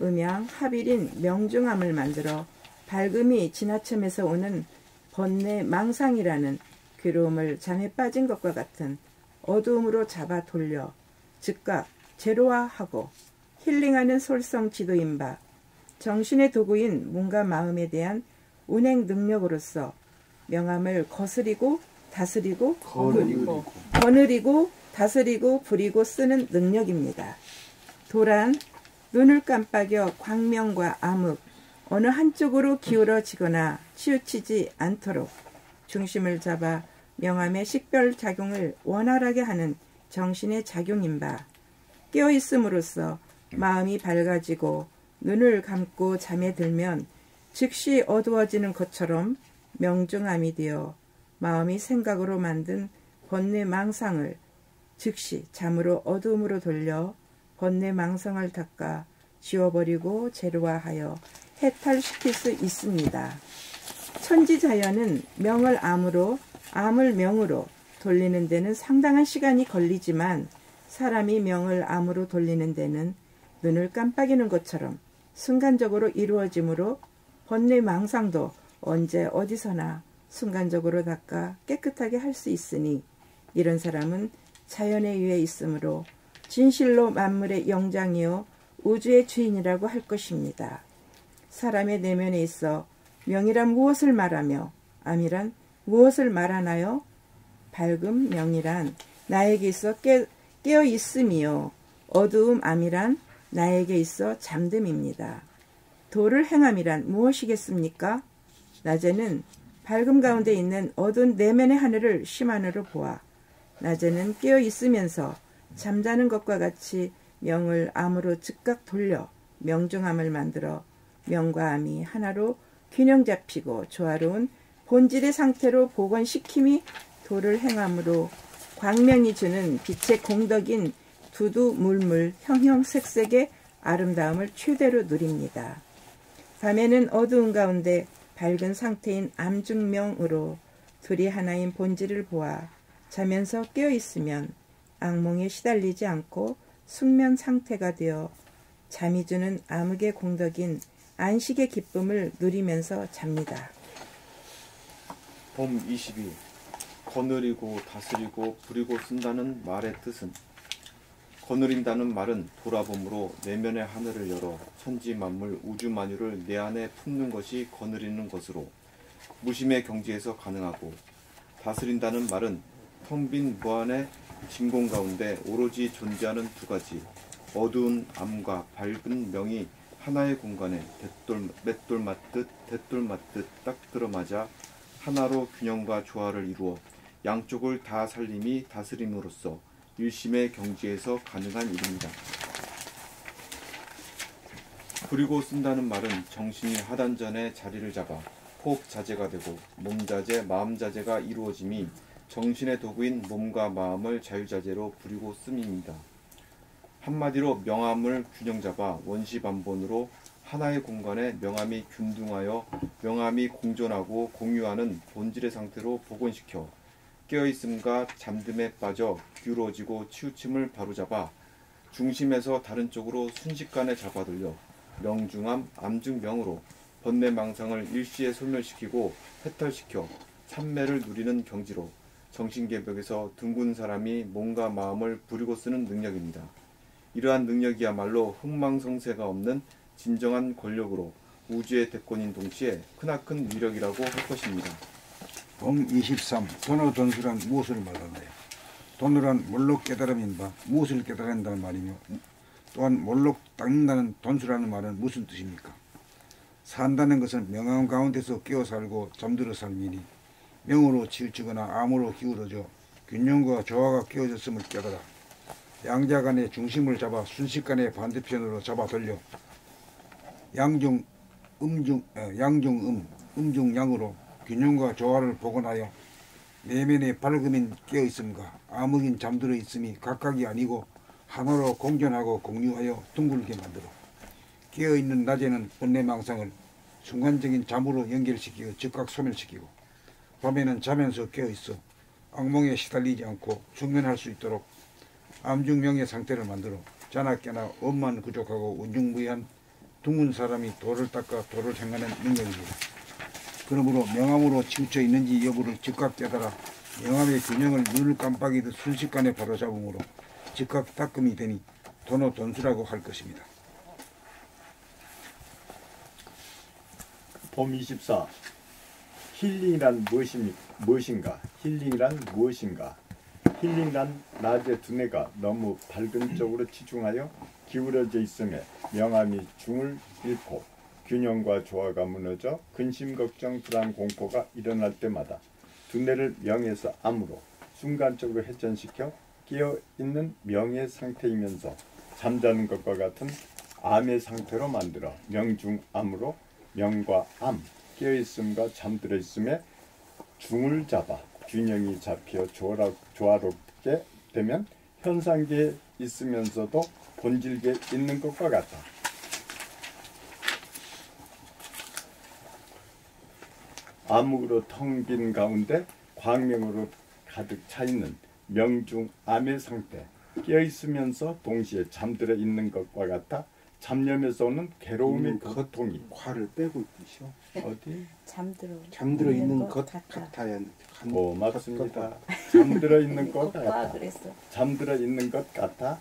음양, 합일인 명중암을 만들어 밝음이 지나침에서 오는 번뇌, 망상이라는 괴로움을 잠에 빠진 것과 같은 어두움으로 잡아 돌려 즉각 제로화하고 힐링하는 솔성 지도인 바 정신의 도구인 몸과 마음에 대한 운행 능력으로서 명암을 거느리고 다스리고 부리고 쓰는 능력입니다. 도란 눈을 깜빡여 광명과 암흑 어느 한쪽으로 기울어지거나 치우치지 않도록 중심을 잡아 명암의 식별작용을 원활하게 하는 정신의 작용인 바 깨어있음으로써 마음이 밝아지고 눈을 감고 잠에 들면 즉시 어두워지는 것처럼 명중암이 되어 마음이 생각으로 만든 번뇌 망상을 즉시 잠으로 어두움으로 돌려 번뇌 망상을 닦아 지워버리고 제로화하여 해탈시킬 수 있습니다. 천지자연은 명을 암으로, 암을 명으로 돌리는 데는 상당한 시간이 걸리지만 사람이 명을 암으로 돌리는 데는 눈을 깜빡이는 것처럼 순간적으로 이루어지므로 번뇌망상도 언제 어디서나 순간적으로 닦아 깨끗하게 할 수 있으니 이런 사람은 자연에 의해 있으므로 진실로 만물의 영장이요 우주의 주인이라고 할 것입니다. 사람의 내면에 있어 명이란 무엇을 말하며 암이란 무엇을 말하나요? 밝음 명이란 나에게 있어 깨어 있음이요 어두움 암이란 나에게 있어 잠듦입니다. 도를 행함이란 무엇이겠습니까? 낮에는 밝음 가운데 있는 어두운 내면의 하늘을 심한으로 보아 낮에는 깨어 있으면서 잠자는 것과 같이 명을 암으로 즉각 돌려 명중암을 만들어 명과 암이 하나로 균형 잡히고 조화로운 본질의 상태로 복원시킴이 도를 행함으로 광명이 주는 빛의 공덕인 두두물물 형형색색의 아름다움을 최대로 누립니다. 밤에는 어두운 가운데 밝은 상태인 암중명으로 둘이 하나인 본질을 보아 자면서 깨어있으면 악몽에 시달리지 않고 숙면 상태가 되어 잠이 주는 암흑의 공덕인 안식의 기쁨을 누리면서 잡니다. 봄 22. 거느리고 다스리고 부리고 쓴다는 말의 뜻은 거느린다는 말은 돌아봄으로 내면의 하늘을 열어 천지 만물 우주 만유를 내 안에 품는 것이 거느리는 것으로 무심의 경지에서 가능하고 다스린다는 말은 텅 빈 무한의 진공 가운데 오로지 존재하는 두 가지 어두운 암과 밝은 명이 하나의 공간에 맷돌 맞듯 대돌 맞듯 딱 들어맞아 하나로 균형과 조화를 이루어 양쪽을 다 살림이 다스림으로써 일심의 경지에서 가능한 일입니다. 부리고 쓴다는 말은 정신이 하단전에 자리를 잡아 호흡 자제가 되고 몸 자제, 마음 자제가 이루어짐이 정신의 도구인 몸과 마음을 자유자재로 부리고 씀입니다. 한마디로 명암을 균형 잡아 원시반본으로 하나의 공간에 명암이 균등하여 명암이 공존하고 공유하는 본질의 상태로 복원시켜 깨어있음과 잠듦에 빠져 기울어지고 치우침을 바로잡아 중심에서 다른 쪽으로 순식간에 잡아들여 명중암, 암중명으로 번뇌망상을 일시에 소멸시키고 해탈시켜 삼매를 누리는 경지로 정신개벽에서 둥근 사람이 몸과 마음을 부리고 쓰는 능력입니다. 이러한 능력이야말로 흥망성쇠가 없는 진정한 권력으로 우주의 대권인 동시에 크나큰 위력이라고 할 것입니다. 봄 23. 돈어 돈수란 무엇을 말하나요? 돈으란 몰록 깨달음인 바 무엇을 깨달은다는 말이며 또한 몰록 닦는다는 돈수라는 말은 무슨 뜻입니까? 산다는 것은 명암 가운데서 깨어 살고 잠들어 삶이니 명으로 치우치거나 암으로 기울어져 균형과 조화가 깨어졌음을 깨달아 양자 간의 중심을 잡아 순식간에 반대편으로 잡아 돌려 양중 음중양으로 균형과 조화를 복원하여 내면의 밝음인 깨어있음과 암흑인 잠들어 있음이 각각이 아니고 하나로 공존하고 공유하여 둥글게 만들어 깨어있는 낮에는 번뇌망상을 순간적인 잠으로 연결시키고 즉각 소멸시키고 밤에는 자면서 깨어있어 악몽에 시달리지 않고 숙면할 수 있도록 암중명의 상태를 만들어 자나 깨나 업만 부족하고 운중무이한 둥근 사람이 도를 닦아 도를 행하는 능력입니다. 그러므로 명암으로 치우쳐 있는지 여부를 즉각 깨달아 명암의 균형을 눈을 깜빡이듯 순식간에 바로잡음으로 즉각 닦음이 되니 돈어 돈수라고 할 것입니다. 봄 24. 힐링이란 무엇인가? 힐링이란 무엇인가? 힐링이란 낮의 두뇌가 너무 밝은 쪽으로 치중하여 기울어져 있음에 명암이 중을 잃고 균형과 조화가 무너져 근심, 걱정, 불안, 공포가 일어날 때마다 두뇌를 명에서 암으로 순간적으로 회전시켜 깨어있는 명의 상태이면서 잠자는 것과 같은 암의 상태로 만들어 명중암으로 명과 암, 깨어있음과 잠들어 있음에 중을 잡아 균형이 잡혀 조화롭게 되면 현상계에 있으면서도 본질계에 있는 것과 같아 암흑으로 텅 빈 가운데 광명으로 가득 차 있는 명중 암의 상태, 깨어있으면서 동시에 잠들어 있는 것과 같아 잡념에서 오는 괴로움의 고통이 과를 빼고 있죠. 어디? 잠들어 있는 것 같아야. 맞습니다. 잠들어 있는 것 같아. 그랬어. 잠들어 있는 것 같아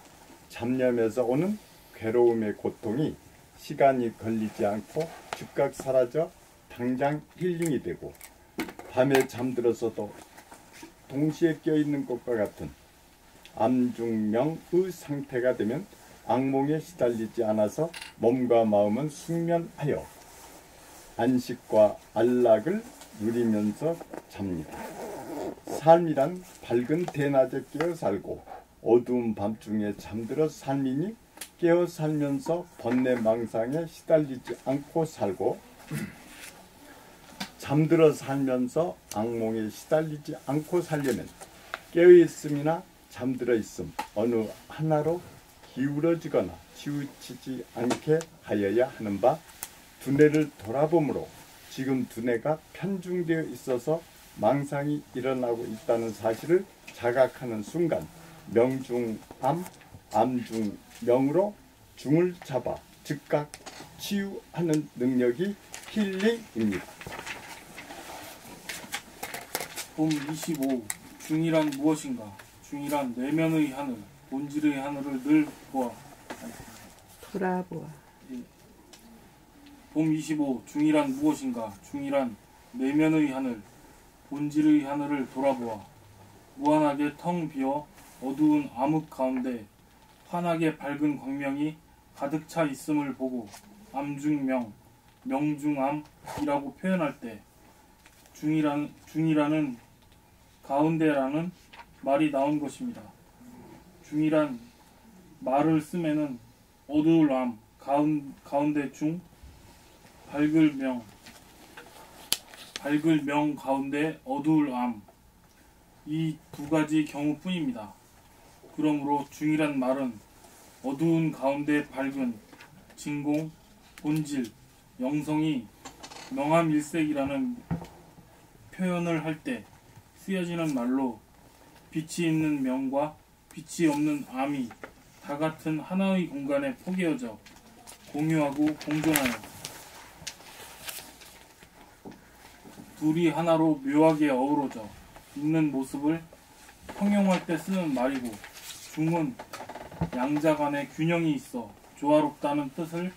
잡념에서 오는 괴로움의 고통이 시간이 걸리지 않고 즉각 사라져 당장 힐링이 되고, 밤에 잠들어서도 동시에 깨어있는 것과 같은 암중명의 상태가 되면 악몽에 시달리지 않아서 몸과 마음은 숙면하여 안식과 안락을 누리면서 잡니다. 삶이란 밝은 대낮에 깨어 살고 어두운 밤중에 잠들어 삶이니 깨어 살면서 번뇌망상에 시달리지 않고 살고, 잠들어 살면서 악몽에 시달리지 않고 살려면 깨어있음이나 잠들어 있음 어느 하나로 기울어지거나 치우치지 않게 하여야 하는 바, 두뇌를 돌아보므로 지금 두뇌가 편중되어 있어서 망상이 일어나고 있다는 사실을 자각하는 순간 명중암, 암중명으로 중을 잡아 즉각 치유하는 능력이 힐링입니다. 봄 25. 중이란 무엇인가? 중이란 내면의 하늘, 본질의 하늘을 늘 돌아보아. 봄 25. 중이란 무엇인가? 중이란 내면의 하늘, 본질의 하늘을 돌아보아. 무한하게 텅 비어 어두운 암흑 가운데 환하게 밝은 광명이 가득 차 있음을 보고 암중명, 명중암이라고 표현할 때 중이라는 가운데라는 말이 나온 것입니다. 중이란 말을 쓰면은 어두울 암, 가운데 중, 밝을 명 가운데 어두울 암, 이 두 가지 경우뿐입니다. 그러므로 중이란 말은 어두운 가운데 밝은 진공, 본질, 영성이 명암일색이라는 표현을 할 때 쓰여지는 말로, 빛이 있는 명과 빛이 없는 암이 다 같은 하나의 공간에 포개어져 공유하고 공존하여 둘이 하나로 묘하게 어우러져 있는 모습을 형용할 때 쓰는 말이고, 중은 양자 간의 균형이 있어 조화롭다는 뜻을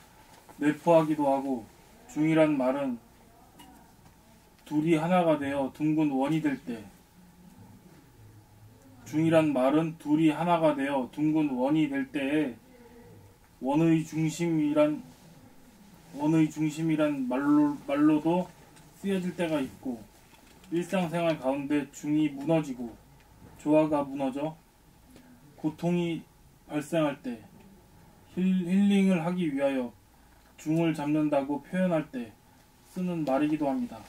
내포하기도 하고, 중이란 말은 둘이 하나가 되어 둥근 원이 될 때, 중이란 말은 둘이 하나가 되어 둥근 원이 될 때에 원의 중심이란 말로도 쓰여질 때가 있고, 일상생활 가운데 중이 무너지고 조화가 무너져 고통이 발생할 때 힐링을 하기 위하여 중을 잡는다고 표현할 때 쓰는 말이기도 합니다.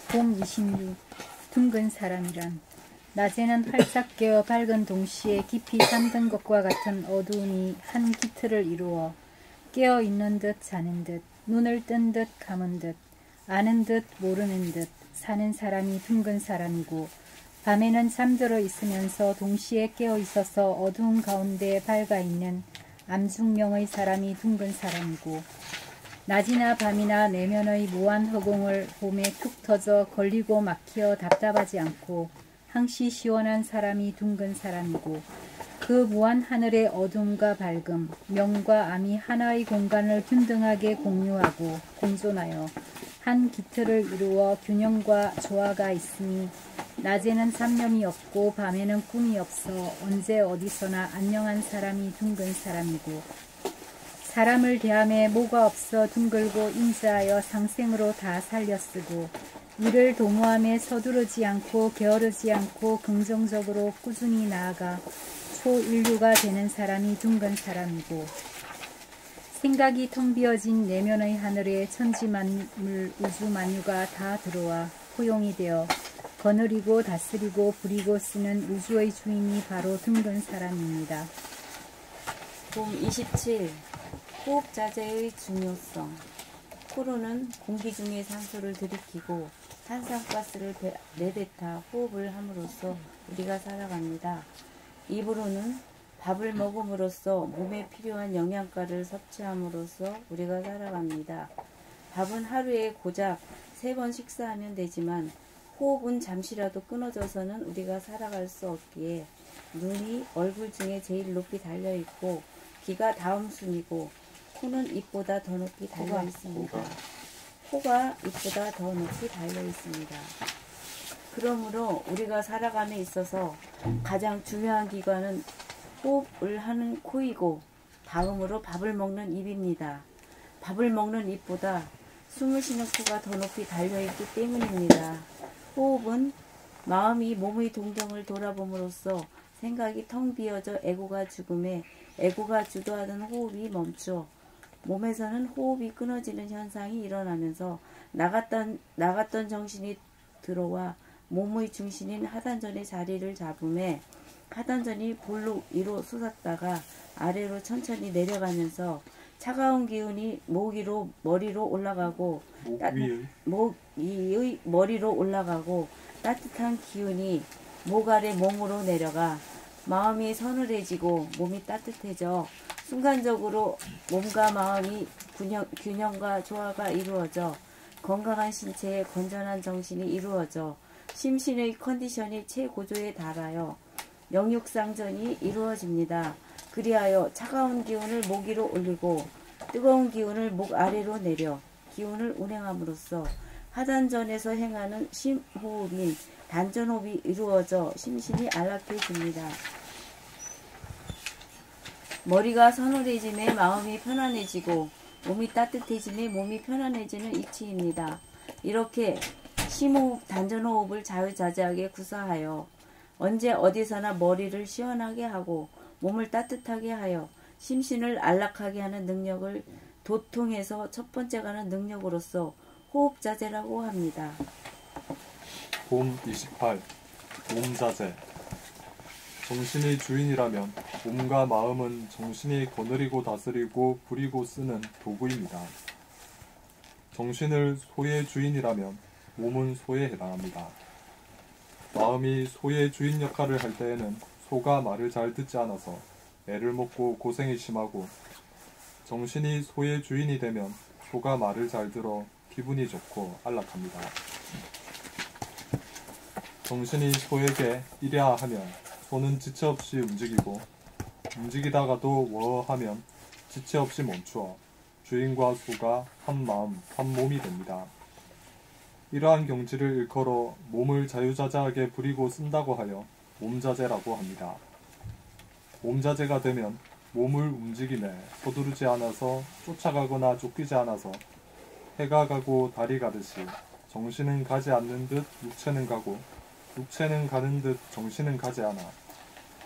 봄 26. 둥근 사람이란 낮에는 활짝 깨어 밝은 동시에 깊이 잠든 것과 같은 어두움이 한 기틀을 이루어 깨어 있는 듯 자는 듯, 눈을 뜬 듯 감은 듯, 아는 듯 모르는 듯 사는 사람이 둥근 사람이고, 밤에는 잠들어 있으면서 동시에 깨어 있어서 어두운 가운데 밝아 있는 암중명의 사람이 둥근 사람이고, 낮이나 밤이나 내면의 무한 허공을 봄에 툭 터져 걸리고 막혀 답답하지 않고 항시 시원한 사람이 둥근 사람이고, 그 무한 하늘의 어둠과 밝음, 명과 암이 하나의 공간을 균등하게 공유하고 공존하여 한 기틀을 이루어 균형과 조화가 있으니, 낮에는 잡념이 없고 밤에는 꿈이 없어 언제 어디서나 안녕한 사람이 둥근 사람이고, 사람을 대함에 뭐가 없어 둥글고 인자하여 상생으로 다 살려쓰고, 이를 도모함에 서두르지 않고 게으르지 않고 긍정적으로 꾸준히 나아가 초인류가 되는 사람이 둥근 사람이고, 생각이 텅 비어진 내면의 하늘에 천지만물 우주만유가 다 들어와 포용이 되어 거느리고 다스리고 부리고 쓰는 우주의 주인이 바로 둥근 사람입니다. 봄 27. 호흡 자제의 중요성. 코로는 공기 중에 산소를 들이키고 탄산가스를 내뱉아 호흡을 함으로써 우리가 살아갑니다. 입으로는 밥을 먹음으로써 몸에 필요한 영양가를 섭취함으로써 우리가 살아갑니다. 밥은 하루에 고작 3번 식사하면 되지만 호흡은 잠시라도 끊어져서는 우리가 살아갈 수 없기에 눈이 얼굴 중에 제일 높이 달려있고 귀가 다음 순이고 코는 입보다 더 높이 달려 있습니다. 코가 입보다 더 높이 달려 있습니다. 그러므로 우리가 살아감에 있어서 가장 중요한 기관은 호흡을 하는 코이고 다음으로 밥을 먹는 입입니다. 밥을 먹는 입보다 숨을 쉬는 코가 더 높이 달려있기 때문입니다. 호흡은 마음이 몸의 동경을 돌아봄으로써 생각이 텅 비어져 에고가 죽음에 에고가 주도하던 호흡이 멈춰 몸에서는 호흡이 끊어지는 현상이 일어나면서 나갔던 정신이 들어와 몸의 중심인 하단전의 자리를 잡음에 하단전이 볼록 위로 솟았다가 아래로 천천히 내려가면서 차가운 기운이 목 위의 머리로 올라가고 따뜻한 기운이 목 아래 몸으로 내려가 마음이 서늘해지고 몸이 따뜻해져 순간적으로 몸과 마음이 균형과 조화가 이루어져 건강한 신체에 건전한 정신이 이루어져 심신의 컨디션이 최고조에 달하여 영육상전이 이루어집니다. 그리하여 차가운 기운을 목 위로 올리고 뜨거운 기운을 목 아래로 내려 기운을 운행함으로써 하단전에서 행하는 심호흡인 단전호흡이 이루어져 심신이 안락해집니다. 머리가 서늘해짐에 마음이 편안해지고 몸이 따뜻해짐에 몸이 편안해지는 이치입니다. 이렇게 심호흡, 단전호흡을 자유자재하게 구사하여 언제 어디서나 머리를 시원하게 하고 몸을 따뜻하게 하여 심신을 안락하게 하는 능력을 도통해서 첫 번째 가는 능력으로서 호흡자재라고 합니다. 봄 28. 몸자재. 정신의 주인이라면 몸과 마음은 정신이 거느리고 다스리고 부리고 쓰는 도구입니다. 정신을 소의 주인이라면 몸은 소에 해당합니다. 마음이 소의 주인 역할을 할 때에는 소가 말을 잘 듣지 않아서 애를 먹고 고생이 심하고 정신이 소의 주인이 되면 소가 말을 잘 들어 기분이 좋고 안락합니다. 정신이 소에게 이랴 하면 소는 지체 없이 움직이고 움직이다가도 워하면 지체 없이 멈추어 주인과 소가 한 마음, 한 몸이 됩니다. 이러한 경지를 일컬어 몸을 자유자재하게 부리고 쓴다고 하여 몸자재라고 합니다. 몸자재가 되면 몸을 움직임에 서두르지 않아서 쫓아가거나 쫓기지 않아서 해가 가고 달이 가듯이 정신은 가지 않는 듯 육체는 가고 육체는 가는 듯 정신은 가지 않아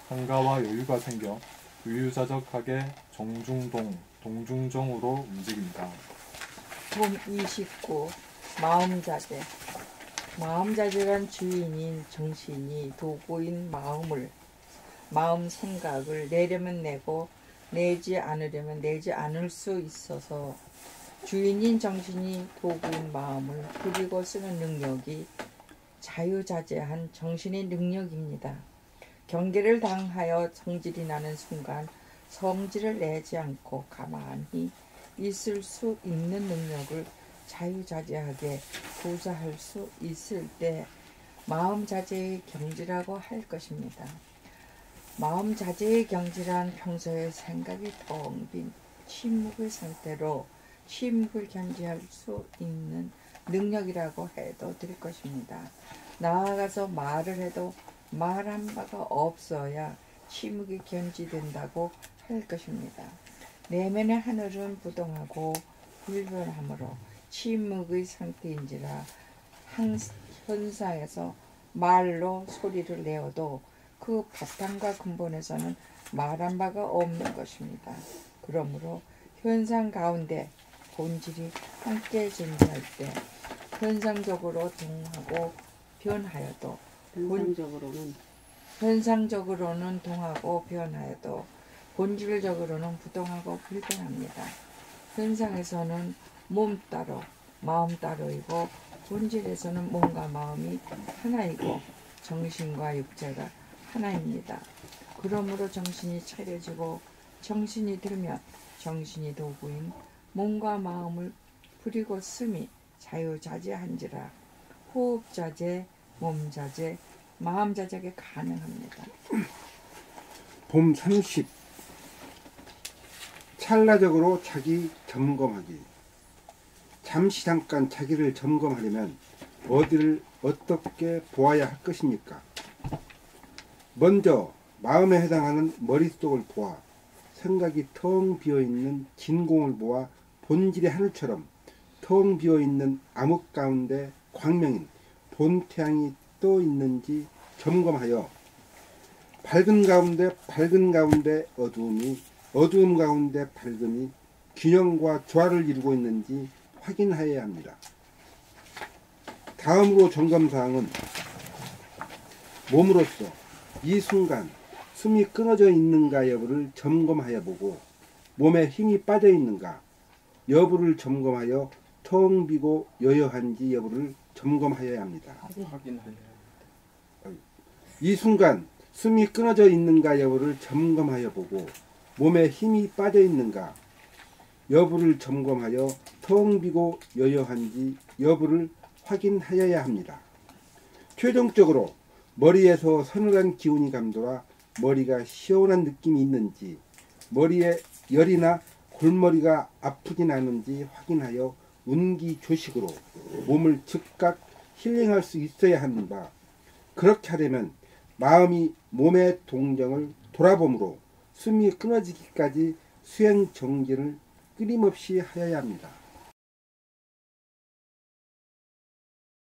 한가와 여유가 생겨 유유자적하게 정중동, 동중정으로 움직입니다. 봄 29. 마음자재. 마음자재란 주인인 정신이 도구인 마음 생각을 내려면 내고 내지 않으려면 내지 않을 수 있어서 주인인 정신이 도구인 마음을 부리고 쓰는 능력이 자유자재한 정신의 능력입니다. 경계를 당하여 성질이 나는 순간 성질을 내지 않고 가만히 있을 수 있는 능력을 자유자재하게 구사할 수 있을 때 마음자재의 경지라고 할 것입니다. 마음자재의 경지란 평소에 생각이 텅 빈 침묵의 상태로 침묵을 견지할 수 있는 능력이라고 해도 될 것입니다. 나아가서 말을 해도 말한 바가 없어야 침묵이 견지된다고 할 것입니다. 내면의 하늘은 부동하고 불변하므로 침묵의 상태인지라 현상에서 말로 소리를 내어도 그 바탕과 근본에서는 말한 바가 없는 것입니다. 그러므로 현상 가운데 본질이 함께 존재할 때 현상적으로 동하고 변하여도 현상적으로는 동하고 변하여도 본질적으로는 부동하고 불변합니다. 현상에서는 몸 따로 마음 따로이고 본질에서는 몸과 마음이 하나이고 정신과 육체가 하나입니다. 그러므로 정신이 차려지고 정신이 들면 정신이 도구인 몸과 마음을 부리고 숨이 자유자재한지라 호흡자재, 몸자재, 마음자재가 가능합니다. 봄 30. 찰나적으로 자기 점검하기. 잠시 잠깐 자기를 점검하려면 어디를 어떻게 보아야 할 것입니까? 먼저 마음에 해당하는 머릿속을 보아 생각이 텅 비어있는 진공을 보아 본질의 하늘처럼 텅 비어있는 암흑 가운데 광명인 본태양이 떠 있는지 점검하여 밝은 가운데 어두움이, 어두움 가운데 밝음이 균형과 조화를 이루고 있는지 확인하여야 합니다. 다음으로 점검사항은 몸으로서 이 순간 숨이 끊어져 있는가 여부를 점검하여 보고 몸에 힘이 빠져 있는가 여부를 점검하여 텅 비고 여여한지 여부를 점검하여야 합니다. 이 순간 숨이 끊어져 있는가 여부를 점검하여 보고 몸에 힘이 빠져 있는가 여부를 점검하여 텅 비고 여여한지 여부를 확인하여야 합니다. 최종적으로 머리에서 서늘한 기운이 감돌아 머리가 시원한 느낌이 있는지 머리에 열이나 골머리가 아프진 않은지 확인하여 운기조식으로 몸을 즉각 힐링할 수 있어야 하는 바 그렇게 하려면 마음이 몸의 동정을 돌아봄으로 숨이 끊어지기까지 수행 정진을 끊임없이 하여야 합니다.